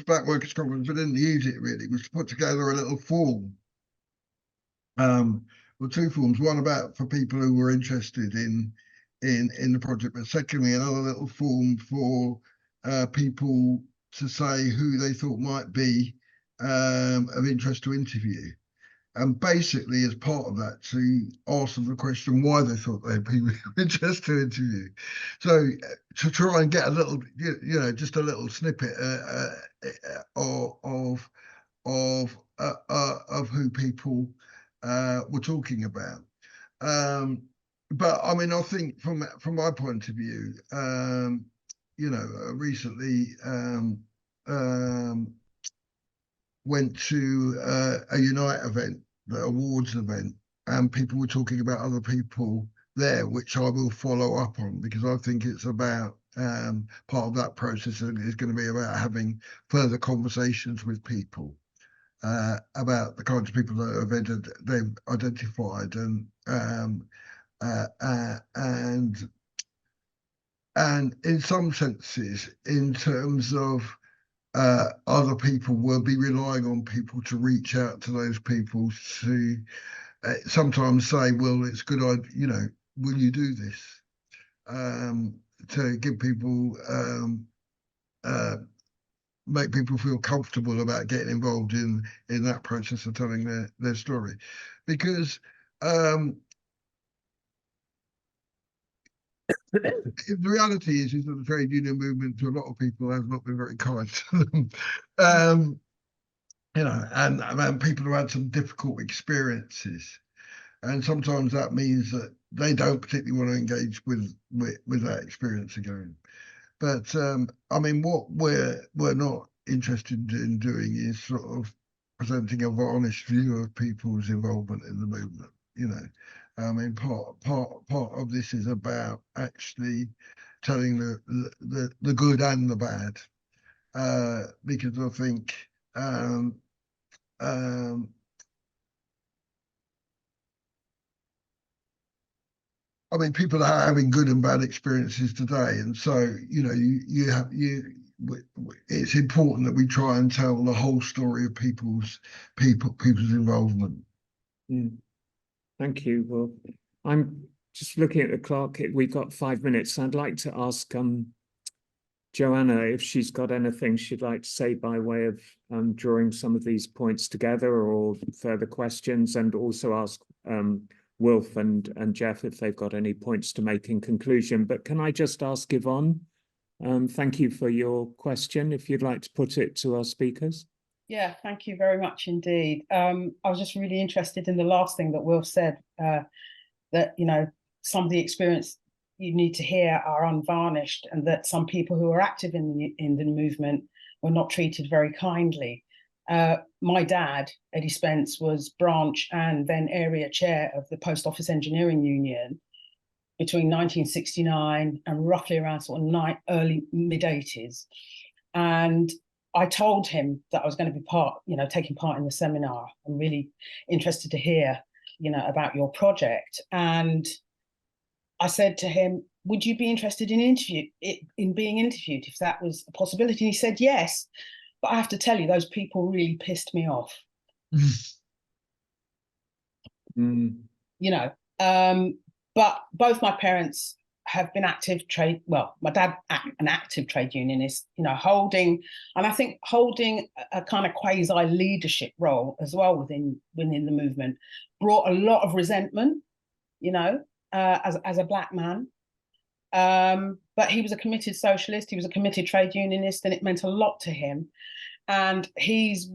Black Workers' Conference, but didn't use it really, was to put together a little form, or two forms. One for people who were interested in the project, but secondly, another little form for people to say who they thought might be of interest to interview. And basically, as part of that, to ask them the question why they thought they'd be interested to interview. So to try and get a little, just a little snippet of who people were talking about. But I mean, I think from my point of view, recently. went to a Unite event, the awards event, and people were talking about other people there, which I will follow up on, because I think it's about part of that process is going to be about having further conversations with people about the kinds of people that they've identified, and in some senses, in terms of other people, will be relying on people to reach out to those people to sometimes say, well, it's good, will you do this? To give people, make people feel comfortable about getting involved in that process of telling their story. Because the reality is that the trade union movement to a lot of people has not been very kind to them. And people have had some difficult experiences. And sometimes that means that they don't particularly want to engage with that experience again. But I mean, what we're not interested in doing is sort of presenting a honest view of people's involvement in the movement. I mean, part of this is about actually telling the good and the bad, because I think I mean, people are having good and bad experiences today, and so it's important that we try and tell the whole story of people's involvement. Thank you. Well, I'm just looking at the clock. We've got 5 minutes. I'd like to ask Joanna if she's got anything she'd like to say by way of drawing some of these points together, or further questions, and also ask Wilf and Jeff if they've got any points to make in conclusion. But can I just ask Yvonne, thank you for your question, if you'd like to put it to our speakers. Yeah, thank you very much indeed. I was just really interested in the last thing that Wilf said, that, some of the experience you need to hear are unvarnished, and that some people who are active in the movement were not treated very kindly. My dad, Eddie Spence, was branch and then area chair of the Post Office Engineering Union between 1969 and roughly around sort of early mid-80s. And I told him that I was going to be taking part in the seminar. I'm really interested to hear, about your project. And I said to him, would you be interested in being interviewed if that was a possibility? And he said, yes. But I have to tell you, those people really pissed me off. But both my parents have been active trade. Well, my dad, an active trade unionist, holding a kind of quasi leadership role as well within the movement, brought a lot of resentment, as a black man. But he was a committed socialist. He was a committed trade unionist, and it meant a lot to him. And with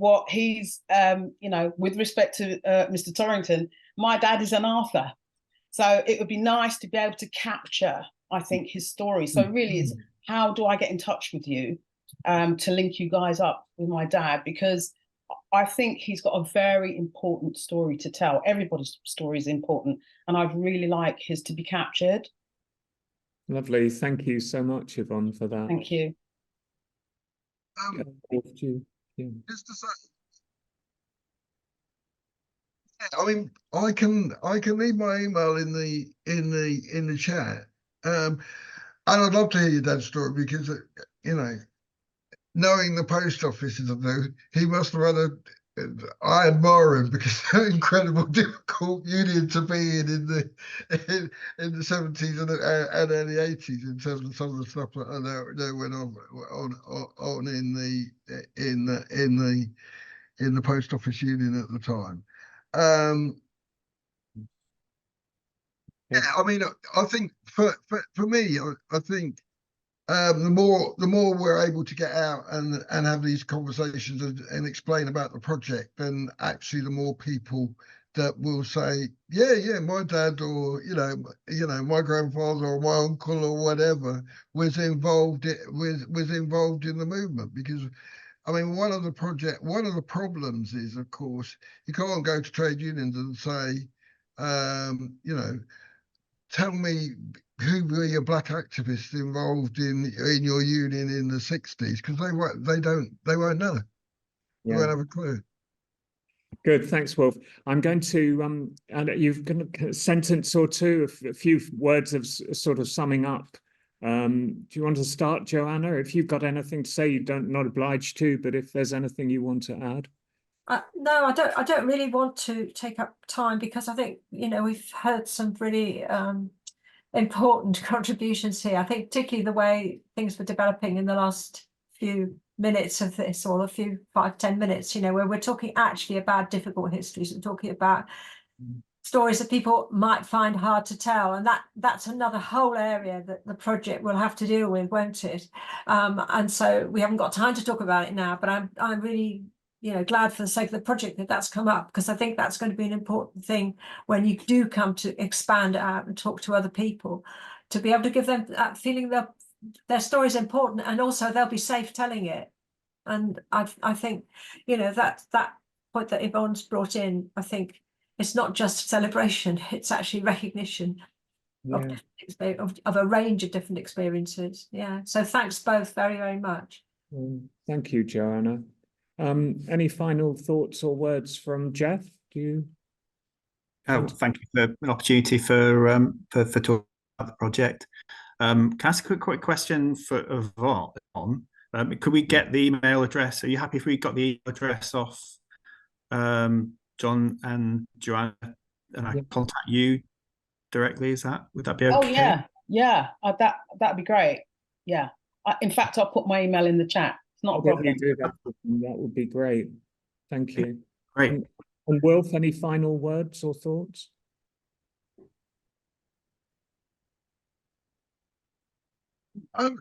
respect to Mr. Torrington, my dad is an author. So it would be nice to be able to capture, I think, his story. So really, it's how do I get in touch with you to link you guys up with my dad? Because I think he's got a very important story to tell. Everybody's story is important, and I'd really like his to be captured. Lovely. Thank you so much, Yvonne, for that. Thank you. Just to say, I mean, I can leave my email in the chat, and I'd love to hear your dad's story, because knowing the post office is he must have had I admire him, because it's an incredible difficult union to be in the 70s and early 80s, in terms of some of the stuff that I know went on in the post office union at the time. Yeah, I mean, I think for me, I think the more we're able to get out and have these conversations and explain about the project, then actually the more people that will say, yeah, my dad, or my grandfather or my uncle or whatever was involved in the movement. Because I mean, one of the problems is, of course, you can't go to trade unions and say, you know, tell me who were your black activists involved in your union in the 60s, because they won't know. They won't have a clue. Good, thanks, Wolf. I'm going to, you've got a sentence or two, a few words of sort of summing up. Do you want to start, Joanna? If you've got anything to say, not obliged to, but if there's anything you want to add. No, I don't really want to take up time, because I think, you know, we've heard some really important contributions here. I think particularly the way things were developing in the last few minutes of this, or a few 5-10 minutes, you know, where we're talking actually about difficult histories, we're talking about stories that people might find hard to tell, and that's another whole area that the project will have to deal with, won't it? And so we haven't got time to talk about it now, but I'm really, you know, glad for the sake of the project that that's come up, because I think that's going to be an important thing when you do come to expand out and talk to other people, to be able to give them that feeling that their story is important, and also they'll be safe telling it. And I think, you know, that point that Yvonne's brought in, I think it's not just celebration, it's actually recognition of a range of different experiences. Yeah, so thanks both very, very much. Thank you, Joanna. Any final thoughts or words from Jeff? Do you? Thank you for an opportunity for talking about the project. Can I ask a quick question for Yvonne? Could we get the email address? Are you happy if we got the email address off John and Joanna, and I contact you directly? Would that be okay? Oh yeah, that'd be great. Yeah, in fact, I'll put my email in the chat. It's not a problem. That would be great. Thank you. Great. And Wilf, any final words or thoughts?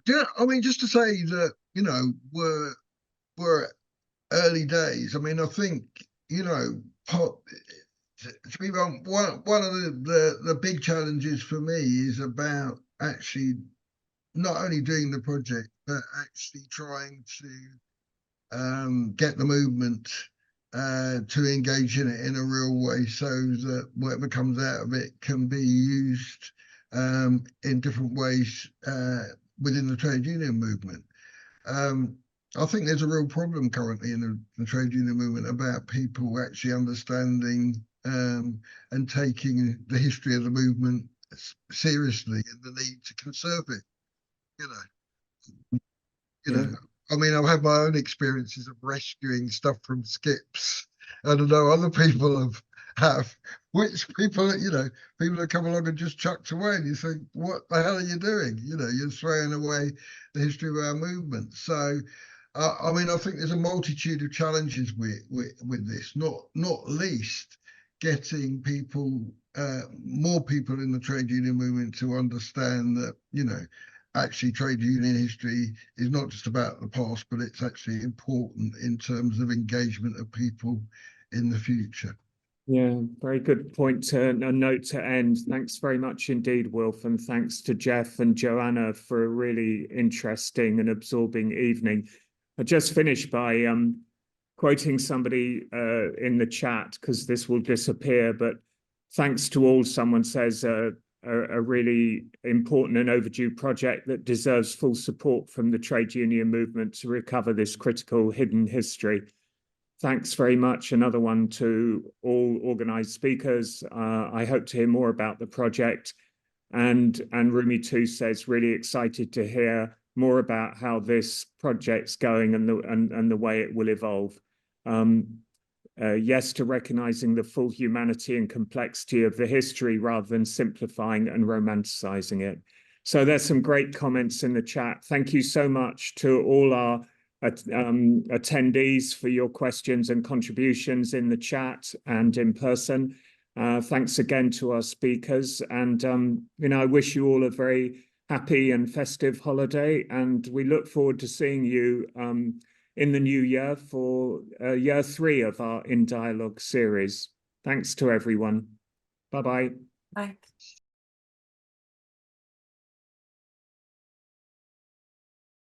Yeah, I mean, just to say that, you know, we're early days. I mean, I think, you know, to be one of the big challenges for me is about actually not only doing the project, but actually trying to get the movement to engage in it in a real way, so that whatever comes out of it can be used in different ways within the trade union movement. I think there's a real problem currently in the trade union movement about people actually understanding and taking the history of the movement seriously, and the need to conserve it. You know, I mean, I've had my own experiences of rescuing stuff from skips. I don't know, other people have, which people, you know, people that come along and just chucked away, and you think, what the hell are you doing? You know, you're throwing away the history of our movement. So, I mean, I think there's a multitude of challenges with this, not least getting people, more people in the trade union movement to understand that, you know, actually trade union history is not just about the past, but it's actually important in terms of engagement of people in the future. Yeah, very good point, a note to end. Thanks very much indeed, Wilf, and thanks to Jeff and Joanna for a really interesting and absorbing evening. I just finished by quoting somebody in the chat, because this will disappear, but thanks to all, someone says, a really important and overdue project that deserves full support from the trade union movement to recover this critical hidden history. Thanks very much. Another one to all organised speakers. I hope to hear more about the project. And Rumi too says, really excited to hear more about how this project's going and the way it will evolve. Yes to recognising the full humanity and complexity of the history rather than simplifying and romanticising it. So there's some great comments in the chat. Thank you so much to all our attendees for your questions and contributions in the chat and in person. Thanks again to our speakers, and you know, I wish you all a very happy and festive holiday, and we look forward to seeing you in the new year for year 3 of our In Dialogue series. Thanks to everyone. Bye-bye. Thanks.